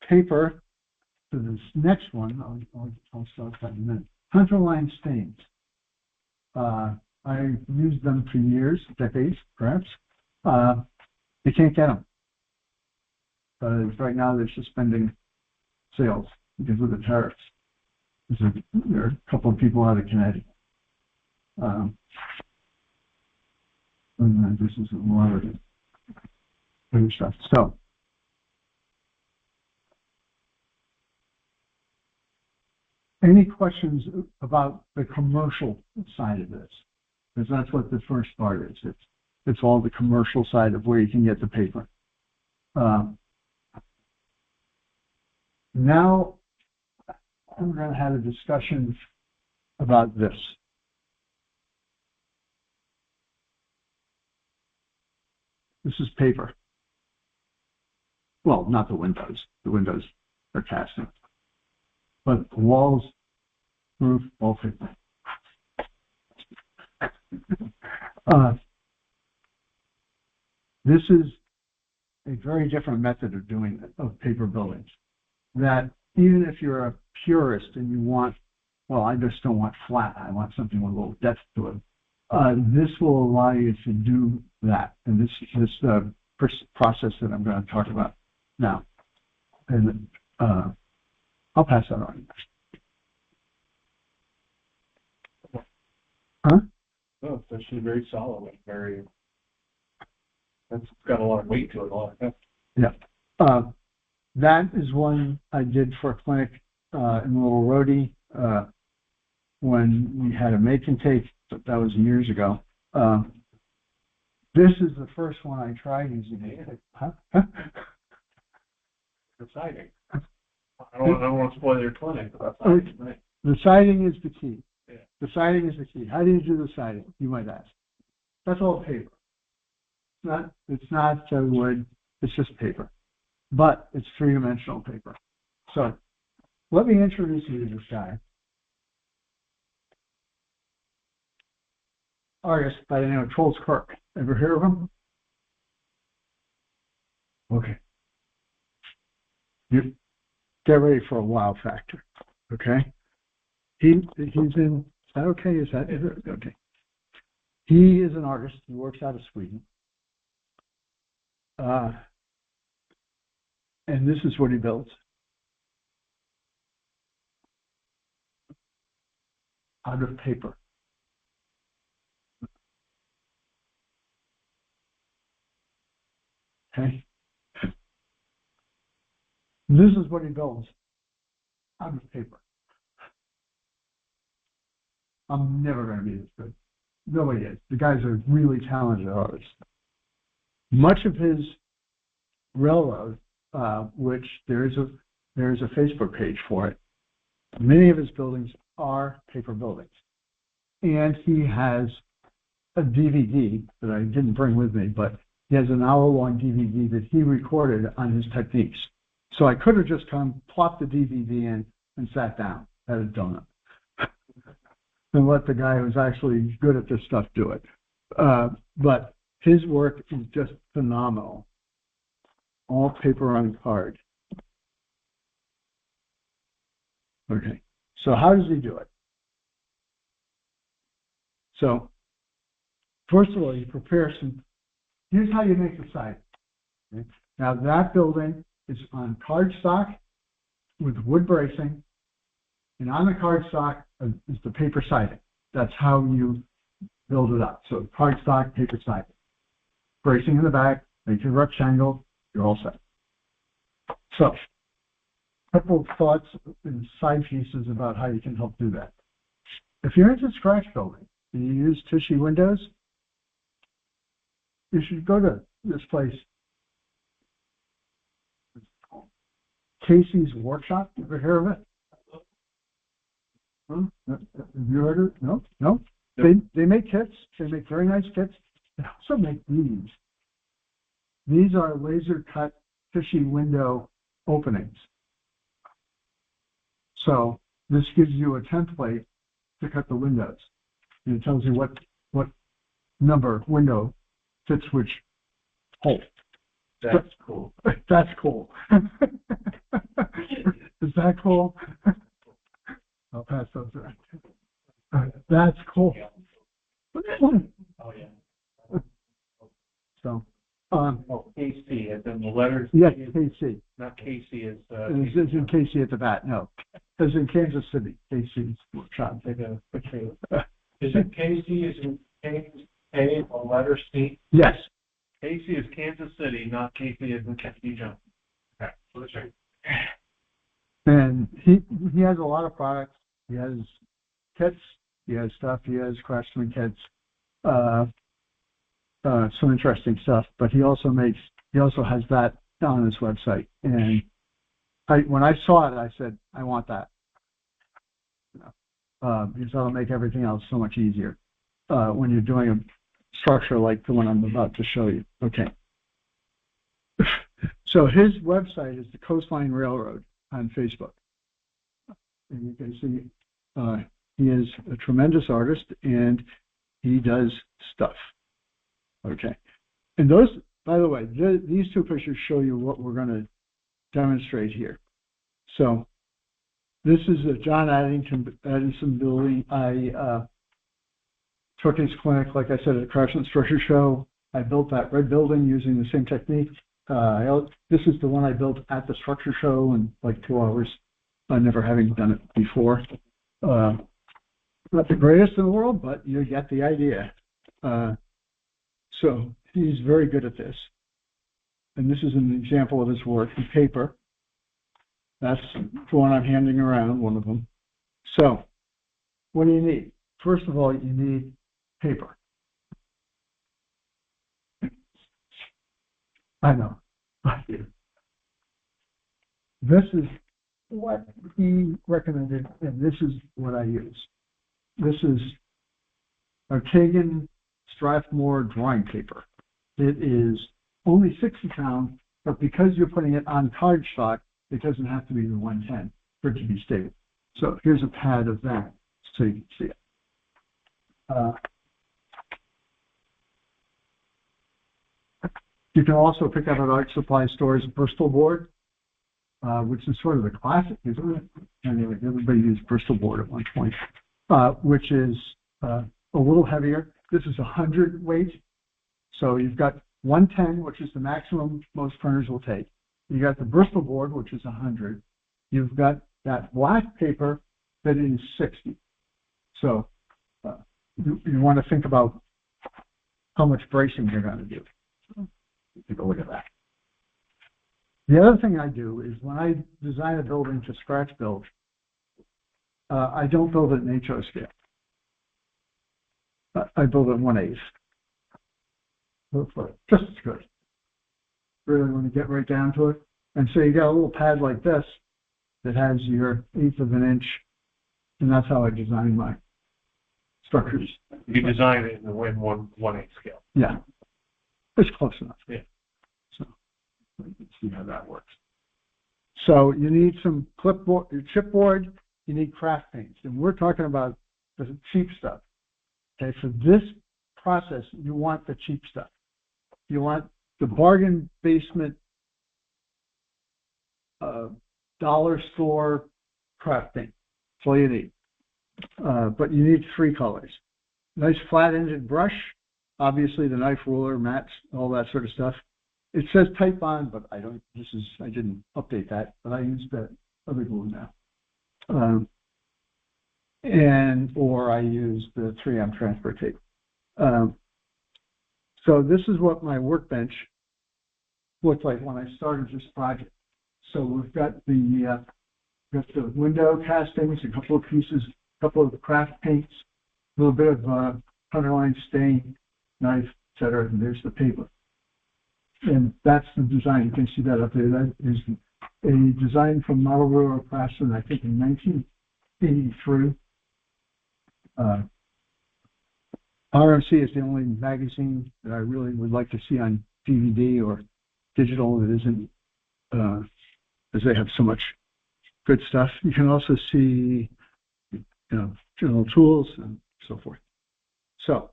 Paper, for this next one, I'll start that in a minute. Hunterline stains. I used them for years, decades, perhaps. You can't get them. Right now they're suspending sales because of the tariffs. There are a couple of people out of Connecticut. And this is a lot of other stuff. So, any questions about the commercial side of this? Because that's what the first part is. It's all the commercial side of where you can get the paper. Now, I'm going to have a discussion about this. This is paper. Well, not the windows. The windows are casting. But the walls, roof, all paper. This is a very different method of doing it, of paper buildings. That even if you're a purist and you want, well, I just don't want flat, I want something with a little depth to it. This will allow you to do that, and this process that I'm going to talk about now. And I'll pass that on. Huh? Oh, it's actually very solid, very. That's got a lot of weight to it, a lot of. That is one I did for a clinic in Little Rhody when we had a make and take, but that was years ago. This is the first one I tried using it. Huh? The siding. I don't want to spoil your clinic, but that's siding, right? The siding is the key. Yeah. The siding is the key. How do you do the siding, you might ask? That's all paper. It's not wood, it's just paper. But it's three-dimensional paper. So let me introduce you to this guy. Artist by the name of Troels Kirk. Ever hear of him? Okay. You get ready for a wow factor. Okay? He's in, is that okay? Is that okay? He is an artist. He works out of Sweden. And this is what he builds. Out of paper. Okay? This is what he builds. Out of paper. I'm never going to be this good. Nobody is. The guy's a really talented artist. Much of his railroad, which there is a Facebook page for it. Many of his buildings are paper buildings, and he has a DVD that I didn't bring with me, but he has an hour-long DVD that he recorded on his techniques. So I could have just come, plopped the DVD in, and sat down, had a donut, and let the guy who's actually good at this stuff do it. But his work is just phenomenal. All paper on card. Okay, so how does he do it? So, first of all, you prepare some, here's how you make the siding. Okay? Now that building is on cardstock with wood bracing, and on the cardstock is the paper siding. That's how you build it up. So cardstock, paper siding. Bracing in the back, make your rectangle, you're all set. So, a couple of thoughts and side pieces about how you can help do that. If you're into scratch building and you use Tushy windows, you should go to this place, Casey's Workshop. Ever hear of it? Huh? Have you heard of it? No? No? They make kits. They make very nice kits. They also make these. These are laser cut Tushy window openings. So this gives you a template to cut the windows. And it tells you what number window fits which hole. That's cool. That's cool. Is that cool? I'll pass those around. That's cool. Oh, yeah. So, KC, as in the letters. yes, KC. Not KC as, As in KC at the bat, no. As in Kansas City, KC's Workshop. take a picture. Is it KC, is it K or letter C? Yes. KC is Kansas City, not KC as in Kentucky Jump. Okay, so that's right. And he has a lot of products. He has kits, he has stuff, he has craftsman kits, some interesting stuff, but he also has that on his website. And when I saw it, I said, I want that. Because that'll make everything else so much easier when you're doing a structure like the one I'm about to show you. Okay. So his website is the Coastline Railroad on Facebook. And you can see he is a tremendous artist and he does stuff. Okay. And those, by the way, these two pictures show you what we're going to demonstrate here. So this is a John Addison building. I took his clinic, like I said, at a Craftsman Structure Show. I built that red building using the same technique. This is the one I built at the structure show in like 2 hours, never having done it before. Not the greatest in the world, but you get the idea. So he's very good at this. And this is an example of his work in paper. That's the one I'm handing around, one of them. So, what do you need? First of all, you need paper. I know. This is what he recommended, and this is what I use. This is Arkagan Strathmore drawing paper. It is only 60 pounds, but because you're putting it on cardstock, it doesn't have to be the 110 for it to be stable. So here's a pad of that, so you can see it. You can also pick up at art supply stores Bristol board, which is sort of the classic, isn't it? Anyway, everybody used Bristol board at one point, which is a little heavier. This is 100 weight. So you've got 110, which is the maximum most printers will take. You got the Bristol board, which is 100. You've got that black paper that is 60. So you want to think about how much bracing you're going to do. So take a look at that. The other thing I do is when I design a building to scratch build, I don't build it in HO scale. I build it in 1/8. Just as good. Really want to get right down to it. And so you got a little pad like this that has your 1/8 of an inch, and that's how I design my structures. You design it in the 1/8 scale. Yeah, it's close enough. Yeah. So you can see how that works. So you need some clipboard, chipboard. You need craft paints, and we're talking about the cheap stuff. Okay, for this process, you want the cheap stuff. You want the bargain basement dollar store craft paint. That's all you need. But you need 3 colors. Nice flat-ended brush, obviously the knife ruler, mats, all that sort of stuff. It says Type Bond, but I didn't update that, but I use that other glue now. Or I use the 3M transfer tape. So this is what my workbench looked like when I started this project. So we've got the window castings, a couple of pieces, a couple of the craft paints, a little bit of underline stain, knife, etc. And there's the paper. And that's the design. You can see that up there. That is a design from Model Railroad Craftsman, I think in 1983. RMC is the only magazine that I really would like to see on DVD or digital that isn't, as they have so much good stuff. You can also see, general tools and so forth. So,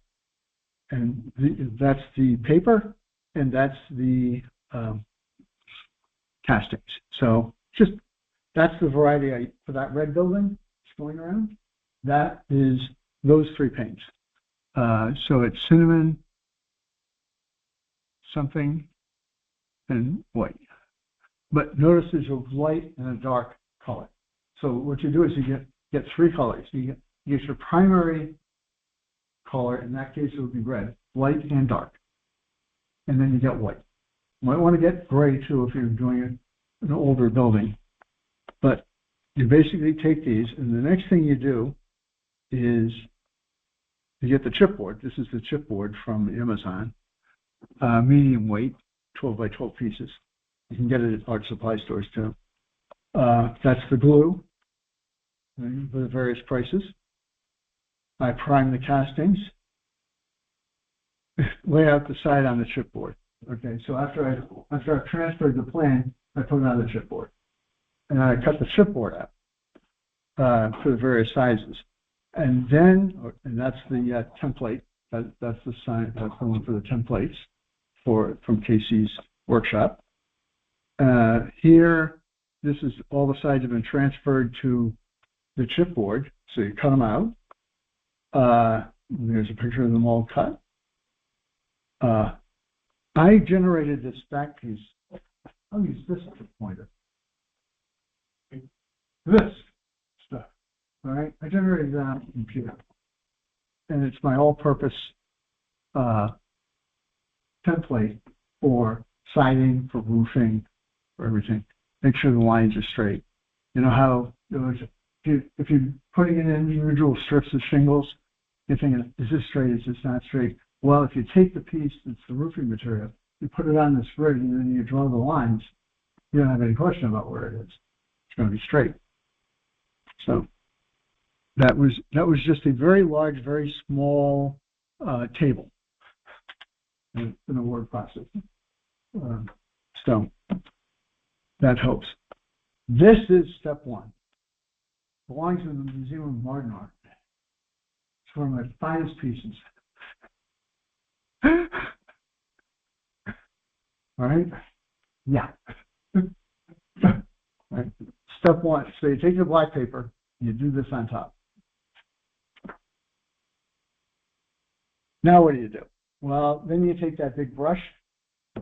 and that's the paper, and that's the castings. So that's the variety for that red building that's going around. That is those 3 paints. So it's cinnamon, something, and white. But notice there's a light and a dark color. So what you do is you get 3 colors. You get your primary color. In that case, it would be red, light and dark. And then you get white. You might want to get gray too if you're doing an older building. But you basically take these, and the next thing you do is you get the chipboard. This is the chipboard from Amazon, medium weight, 12 by 12 pieces. You can get it at art supply stores too. That's the glue for the various prices. I prime the castings, lay out the side on the chipboard. Okay, so after I've transferred the plan, I put it on the chipboard, and I cut the chipboard out for the various sizes. And then, and that's the template. That's the sign. That's the one for the templates from Casey's workshop. Here, this is all the sides have been transferred to the chipboard. So you cut them out. There's a picture of them all cut. I generated this back piece. I'll use this as a pointer. This stuff. All right, I generated that on the computer, and it's my all-purpose template for siding, for roofing, for everything. Make sure the lines are straight. You know how, if you're putting in individual strips of shingles, you're thinking, is this straight, is this not straight? Well, if you take the piece that's the roofing material, you put it on this grid, and then you draw the lines, you don't have any question about where it is. It's going to be straight. So that was just a very large, very small table in the word processing. So that helps. This is step one. Belongs in the Museum of Modern Art. It's one of my finest pieces. All right? Yeah. All right. Step one. So you take your black paper, you do this on top. Now what do you do? Well, then you take that big brush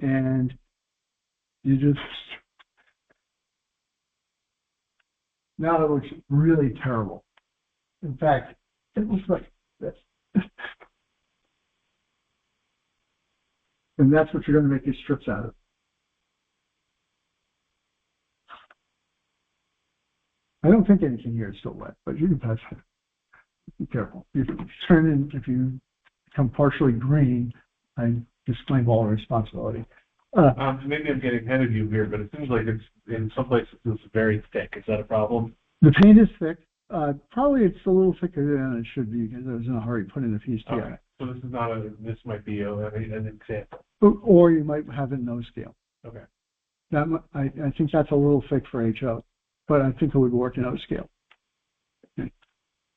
and you do this. Now it looks really terrible. In fact, it looks like this. And that's what you're going to make these strips out of. I don't think anything here is still wet, but you can touch it. Be careful. If you become partially green, I disclaim all responsibility. Maybe I'm getting ahead of you here, but it seems like it's in some places it's very thick. Is that a problem? The paint is thick. Probably it's a little thicker than it should be because I was in a hurry putting the piece together. Okay. So this is not this might be an example. Or you might have it no scale. Okay. I think that's a little thick for HO, but I think it would work in O scale. Okay.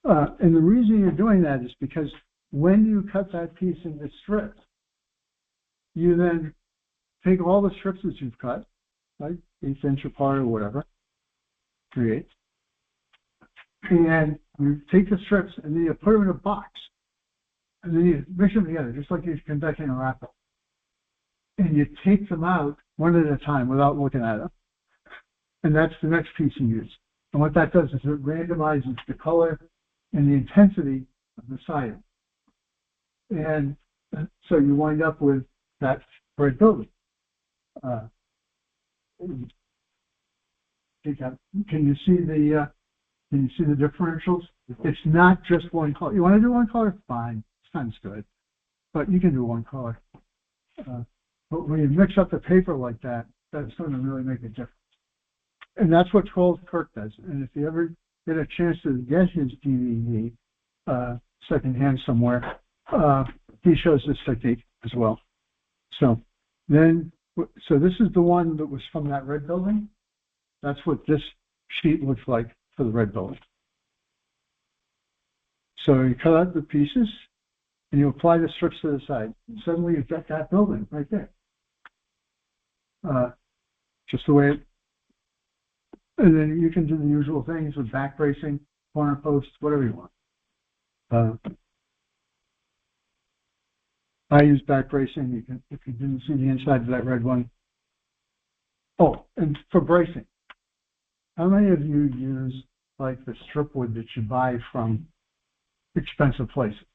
And the reason you're doing that is because when you cut that piece into strips, you then take all the strips that you've cut, like 1/8 inch apart or whatever, 3/8, and you take the strips and then you put them in a box, and then you mix them together just like you're conducting a raffle. And you take them out one at a time without looking at them, and that's the next piece you use. And what that does is it randomizes the color and the intensity of the siding, and so you wind up with that bright building. Can you see the differentials? It's not just one color. You want to do one color? Fine, sounds good, but you can do one color. But when you mix up the paper like that, that's going to really make a difference. And that's what Charles Kirk does. And if you ever get a chance to get his DVD secondhand somewhere, he shows this technique as well. So this is the one that was from that red building. That's what this sheet looks like for the red building. So you cut out the pieces and you apply the strips to the side. Suddenly you've got that building right there. Just the way it, and then you can do the usual things with back bracing, corner posts, whatever you want. I use back bracing. You can, if you didn't see the inside of that red one. Oh, and for bracing, how many of you use like the strip wood that you buy from expensive places?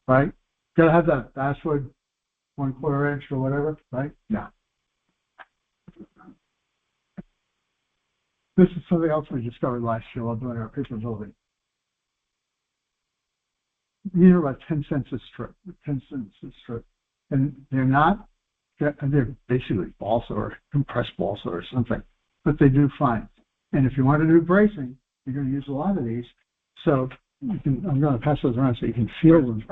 Right? Gotta have that basswood 1/4 inch or whatever, right? No. This is something else we discovered last year while doing our paper building. These are about 10 cents a strip, 10 cents a strip. And they're basically balsa or compressed balsa or something, but they do fine. And if you want to do bracing, you're going to use a lot of these. So I'm going to pass those around so you can feel them.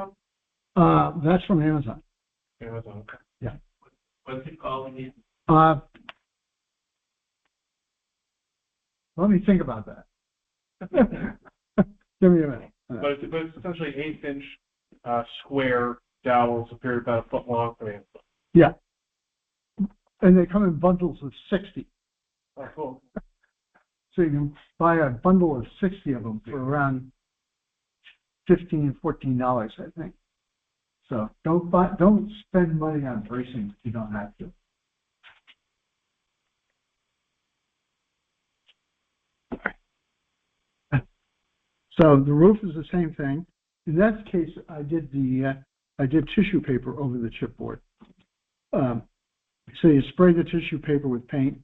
That's from Amazon. Amazon, okay. Yeah. What's it called again? Let me think about that. Give me a minute. But it's essentially 1/8 inch square dowels appear about a foot long from Amazon. Yeah. And they come in bundles of 60. Oh, cool. So you can buy a bundle of 60 of them for around $15, $14, I think. So don't spend money on bracing if you don't have to. So the roof is the same thing. In that case, I did I did tissue paper over the chipboard. So you spray the tissue paper with paint,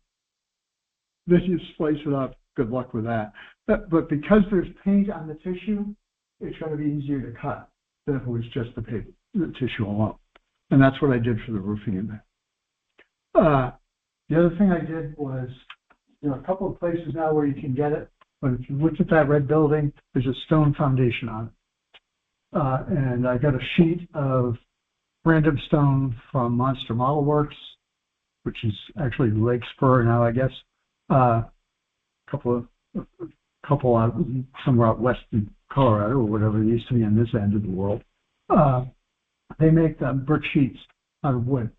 then you slice it up. Good luck with that. But because there's paint on the tissue, it's going to be easier to cut than if it was just the paper, the tissue alone. And that's what I did for the roofing in there. The other thing I did was, there are a couple of places now where you can get it, but if you look at that red building, there's a stone foundation on it. And I got a sheet of random stone from Monster Model Works, which is actually Lake Spur now, I guess. Couple out somewhere out west in Colorado or whatever it used to be on this end of the world. They make the brick sheets out of wood.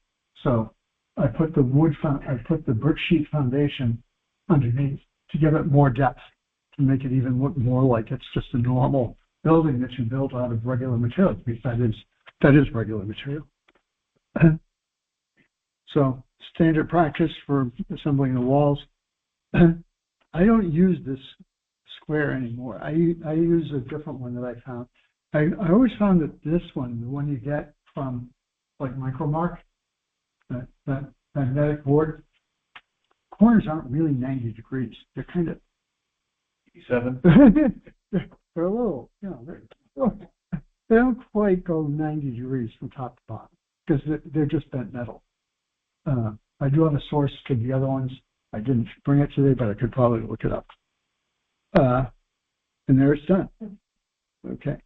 So I put the brick sheet foundation underneath to give it more depth, to make it even look more like it's just a normal building that you built out of regular materials, because that is regular material. So standard practice for assembling the walls. I don't use this square anymore. I use a different one that I found. I always found that this one, the one you get from like Micromark, that magnetic board, corners aren't really 90 degrees. They're kind of 87. they're a little, you know, they don't quite go 90 degrees from top to bottom because they're just bent metal. I do have a source to the other ones. I didn't bring it today, but I could probably look it up. And there it's done. Okay,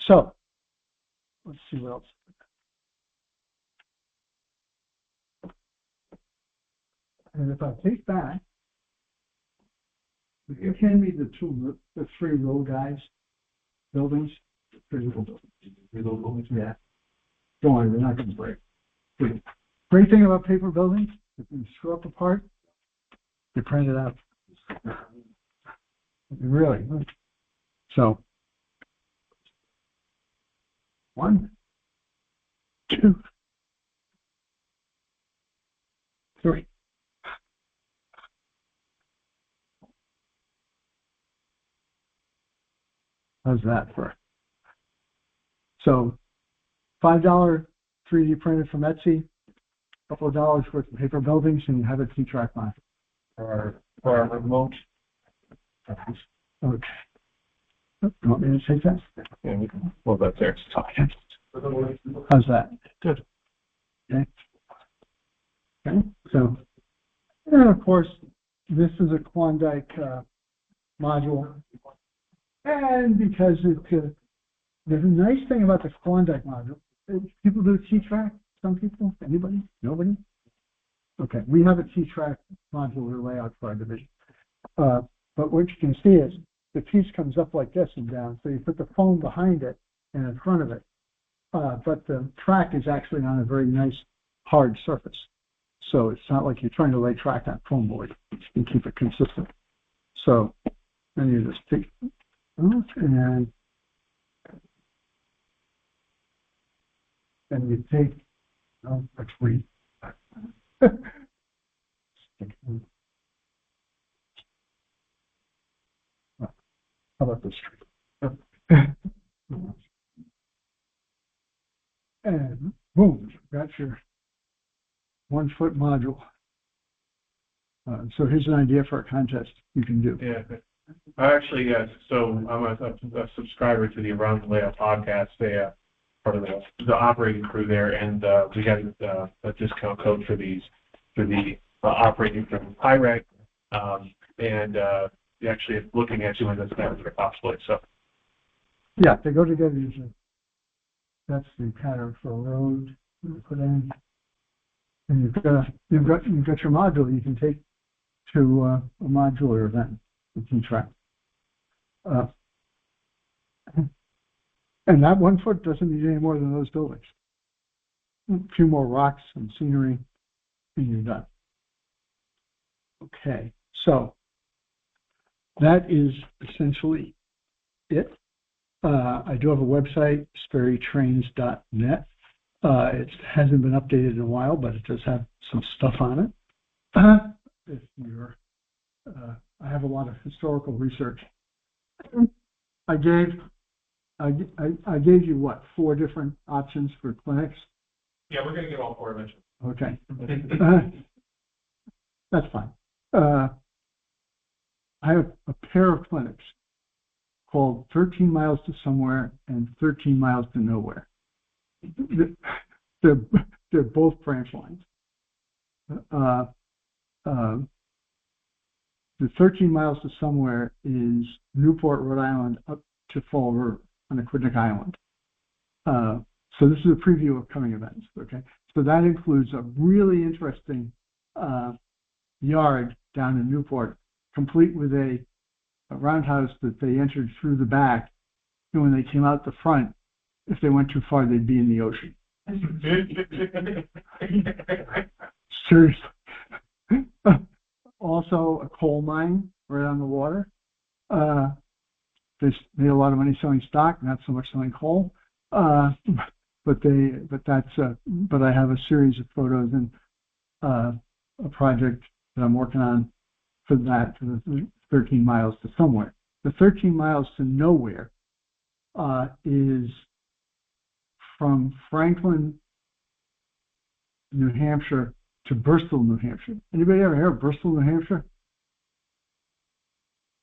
so let's see what else. And if I take back, you hand me the three row guys buildings. Three little buildings. Yeah. Don't worry, they're not going to break. Great thing about paper buildings, if you screw up a part, you print it out. Really. So, 1, 2, 3. How's that for? So, $5 3D printed from Etsy, a couple of dollars worth of paper buildings, and you have a T-track line. For our remote. Okay. You want me to take that? Yeah, we can. What about there? How's that? Good. Okay. Okay. So, and of course, this is a Klondike module, and because the nice thing about the Klondike module, people do T-track. Some people, anybody, nobody. Okay, we have a T-track modular layout for our division. But what you can see is the piece comes up like this and down. So you put the foam behind it and in front of it. But the track is actually on a very nice hard surface. So it's not like you're trying to lay track on foam board. You can keep it consistent. So then you just take and you take let's read. How about this tree? And boom, got your 1 foot module. So here's an idea for a contest you can do. Yeah, I actually, so I'm a subscriber to the Around the Layout podcast. They part of the operating crew there, and we got a discount code for the operating from IRAC, and actually looking at doing this now for possibly. So yeah, they go together usually. That's the pattern for a road you put in, and you've got your module you can take to a modular event. You can track. And that 1 foot doesn't need any more than those buildings. A few more rocks and scenery, and you're done. Okay, so that is essentially it. I do have a website, sperrytrains.net. It hasn't been updated in a while, but it does have some stuff on it. If you're, I have a lot of historical research. I gave I gave you what, 4 different options for clinics? Yeah, we're gonna get all 4 eventually. Okay. That's fine. I have a pair of clinics called 13 miles to somewhere and 13 miles to nowhere. They're both branch lines. The 13 miles to somewhere is Newport, Rhode Island, up to Fall River on Aquidneck Island. So this is a preview of coming events, okay? So that includes a really interesting yard down in Newport, complete with a roundhouse that they entered through the back, and when they came out the front, if they went too far, they'd be in the ocean. Seriously. Also, a coal mine right on the water. They made a lot of money selling stock, not so much selling coal. But I have a series of photos and a project that I'm working on for the 13 miles to somewhere. The 13 miles to nowhere is from Franklin, New Hampshire to Bristol, New Hampshire. Anybody ever hear of Bristol, New Hampshire?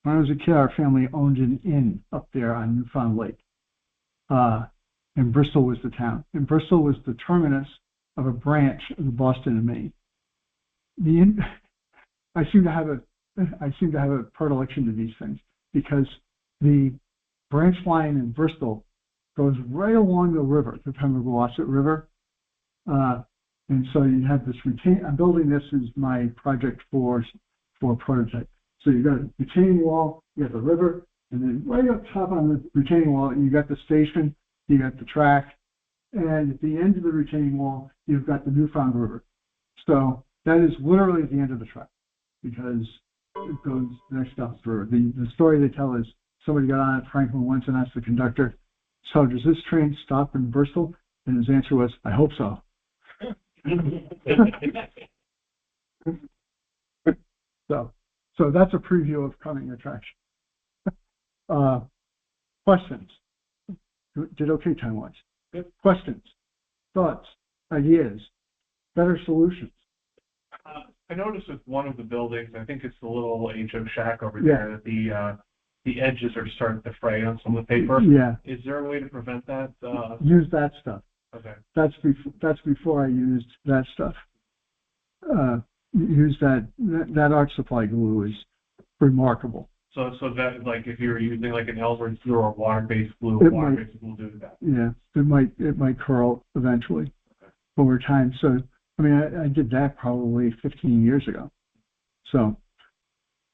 When I was a kid, our family owned an inn up there on Newfound Lake. And Bristol was the town. And Bristol was the terminus of a branch of the Boston and Maine. I seem to have a predilection to these things because the branch line in Bristol goes right along the river, the Pemigewasset River. And so you have this I'm building this as my project for a prototype. So you've got a retaining wall, you got the river, and then right up top on the retaining wall, you got the station, you got the track, and at the end of the retaining wall, you've got the Newfound River. So that is literally at the end of the track because it goes next up the river. The story they tell is somebody got on at Franklin once and asked the conductor, "So does this train stop in Bristol?" And his answer was, "I hope so." So that's a preview of coming attraction. Questions? Did okay time-wise? Questions, thoughts, ideas, better solutions? I noticed with one of the buildings, I think it's the little HO shack over there, that the edges are starting to fray on some of the paper. Yeah. Is there a way to prevent that? Use that stuff. Okay. That's before I used that stuff. Use that art supply glue is remarkable. So that, like, if you were using like an Ellsworth glue or water-based glue, water-based glue do that. Yeah, it might curl eventually over time. So, I mean, I did that probably 15 years ago. So,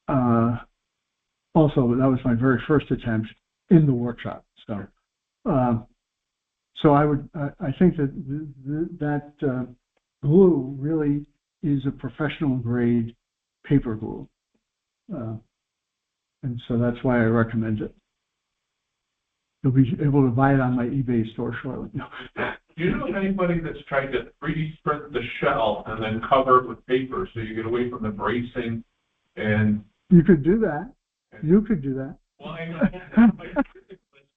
also that was my very first attempt in the workshop. So, I think that glue really is a professional grade paper glue. And so that's why I recommend it. You'll be able to buy it on my eBay store shortly. Do you know of anybody that's tried to 3D print the shell and then cover it with paper so you get away from the bracing? And you could do that. You could do that. Well, I know.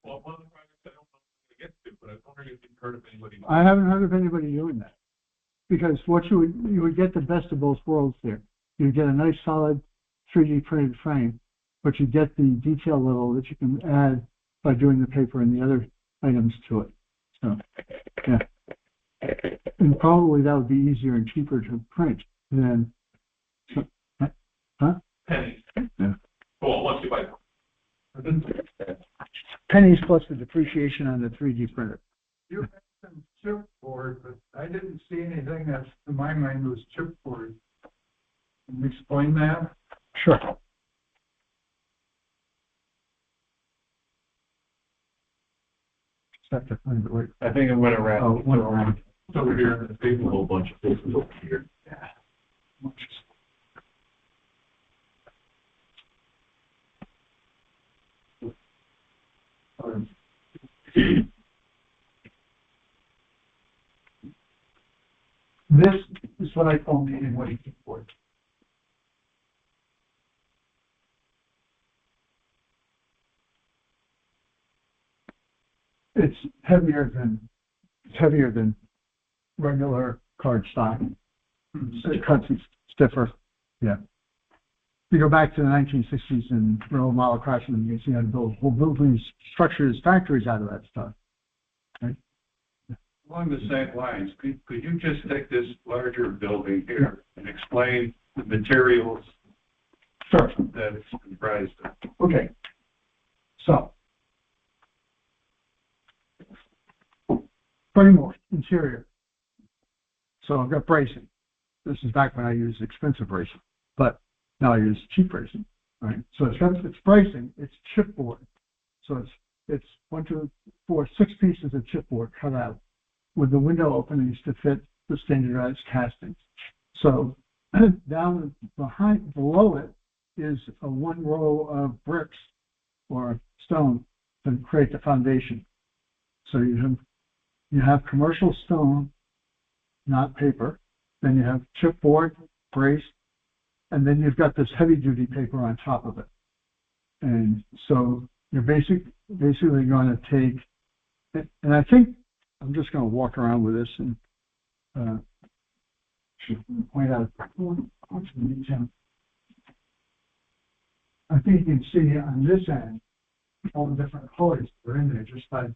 Well, one of the projects I don't know how to get to, but I was wondering if you've heard of anybody. I haven't heard of anybody doing that. Because what you would get the best of both worlds there. You'd get a nice solid 3D printed frame, but you get the detail level that you can add by doing the paper and the other items to it. So, yeah. And probably that would be easier and cheaper to print than, Pennies. Yeah. Well, once you buy them. Pennies plus the depreciation on the 3D printer. You had some chipboard, but I didn't see anything that, to my mind, was chipboard. Can you explain that? Sure. I think it went around. Oh, it went around. It's over here in the table, a whole bunch of things over here. Yeah. This is what I call meeting waiting for. it's heavier than regular cardstock. It cuts it stiffer. Yeah. You go back to the 1960s and real model craftsmen, you see how to build these structures, factories out of that stuff. Right? Along the same lines, could you just take this larger building here and explain the materials Sure. that it's comprised of? Okay. So, framework, interior. So I've got bracing. This is back when I used expensive bracing, but now I use cheap bracing. Right. So it's bracing. It's chipboard. So it's 1, 2, 4, 6 pieces of chipboard cut out with the window openings to fit the standardized castings. So down below it is a 1 row of bricks or stone to create the foundation. So you have commercial stone, not paper. Then you have chipboard, braced, and then you've got this heavy duty paper on top of it. And so you're basically going to take, and I think I'm just going to walk around with this and point out. I think you can see on this end all the different colors that are in there just by,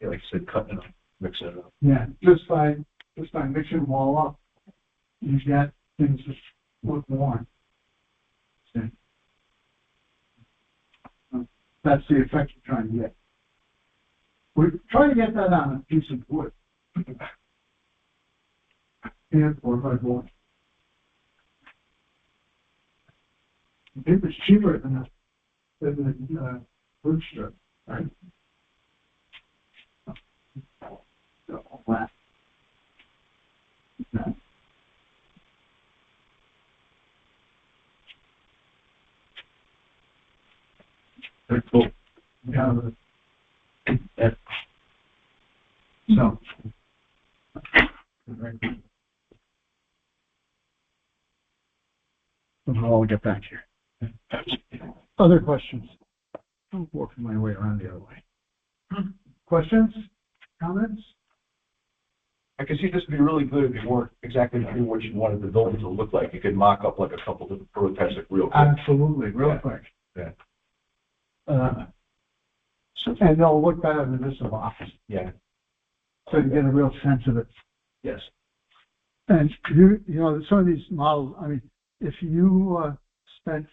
Yeah, like you said, cutting it up, mixing it up. yeah, just by mixing them all up. You get things that look warm. See? That's the effect you're trying to get. We're trying to get that on a piece of wood. And 4x4. Paper's cheaper than the wood strip, right? So, flat. Okay. Very cool. Yeah. So. I'll get back here. Other questions? I'm working my way around the other way. Questions? Comments? I can see this would be really good if you weren't exactly doing what you wanted the building to look like. You could mock up like a couple different prototypes like real quick. Absolutely, real quick. Yeah. And they'll look better than this box. Yeah. So you get a real sense of it. Yes. And you know, some of these models, I mean, if you spent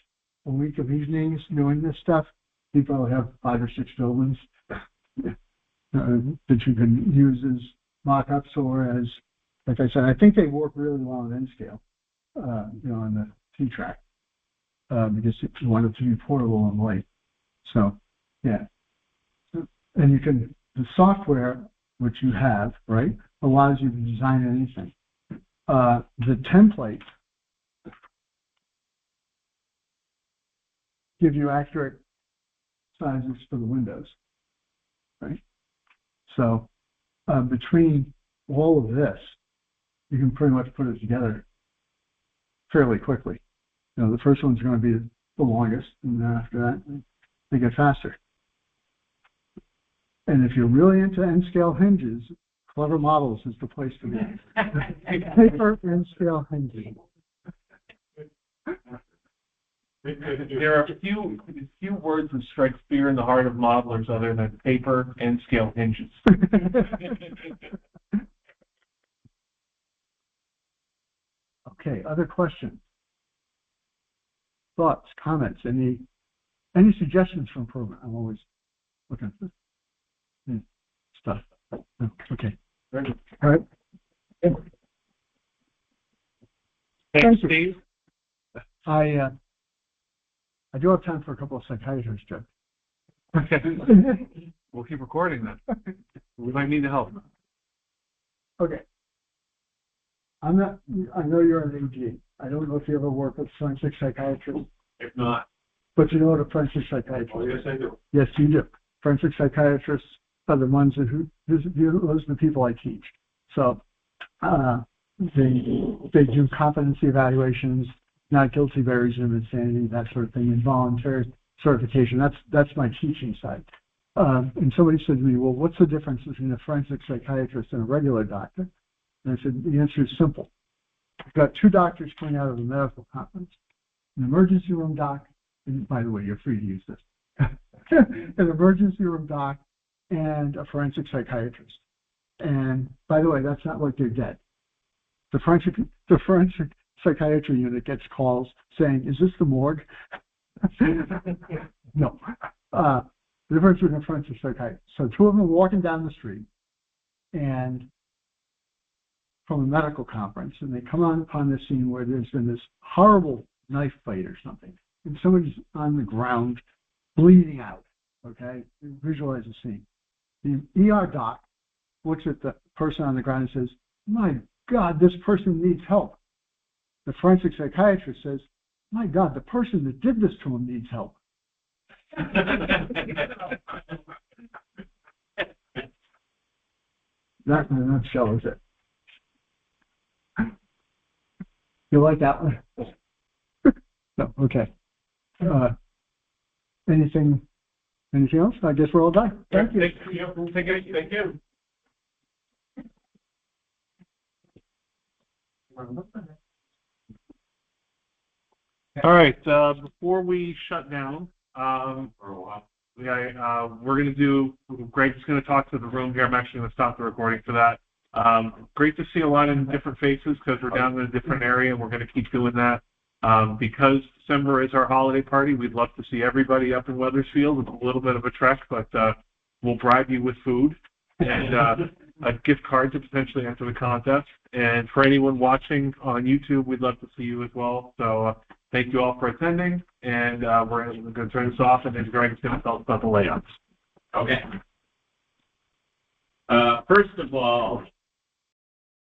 a week of evenings doing this stuff, you probably have 5 or 6 buildings that you can use as mock-ups or as, like I said, I think they work really well on N-scale, on the T-track, because you want it to be portable and light. So, yeah. And you can, the software, which you have, right, allows you to design anything. The template give you accurate sizes for the windows, right? So between all of this, you can pretty much put it together fairly quickly. You know, the first one's going to be the longest, and then after that, they get faster. And if you're really into N-scale hinges, Clever Models is the place to be. Paper N-scale hinges. There are few words that strike fear in the heart of modelers other than paper and scale hinges. Okay, other questions? Thoughts, comments, any suggestions for improvement? I'm always looking for stuff. Okay. All right. Thanks, you. Steve. I do have time for a couple of psychiatrists, Jeff. We'll keep recording then. We might need the help. Okay. I know you're an AG. I don't know if you ever work with forensic psychiatrists. If not, But you know what a forensic psychiatrist is? yes, I do. Yes, you do. Forensic psychiatrists are the ones those are the people I teach. So they do competency evaluations, not guilty by reason of insanity, that sort of thing, involuntary certification. That's my teaching side. And somebody said to me, well, what's the difference between a forensic psychiatrist and a regular doctor? And I said, the answer is simple. We've got two doctors coming out of the medical conference, an emergency room doc, and by the way, you're free to use this, an emergency room doc and a forensic psychiatrist. And by the way, that's not like they're dead. The forensic psychiatry unit gets calls saying, is this the morgue? No. The difference between a forensic psychiatrist. So two of them are walking down the street and from a medical conference, and they come on upon this scene where there's been this horrible knife fight or something, and somebody's on the ground bleeding out, okay? Visualize the scene. The ER doc looks at the person on the ground and says, my God, this person needs help. The forensic psychiatrist says, my God, the person that did this to him needs help. That in a nutshell is it. You like that one? No, okay. Anything else? I guess we're all done. Thank you. Thank you. All right. Before we shut down, we're going to do. Greg's going to talk to the room here. I'm actually going to stop the recording for that. Great to see a lot of different faces because we're down in a different area, and we're going to keep doing that. Because December is our holiday party, we'd love to see everybody up in Wethersfield. It's a little bit of a trek, but we'll bribe you with food and a gift card to potentially enter the contest. And for anyone watching on YouTube, we'd love to see you as well. So thank you all for attending, and we're going to turn this off, and then Greg's going to tell us about the layouts. Okay. First of all,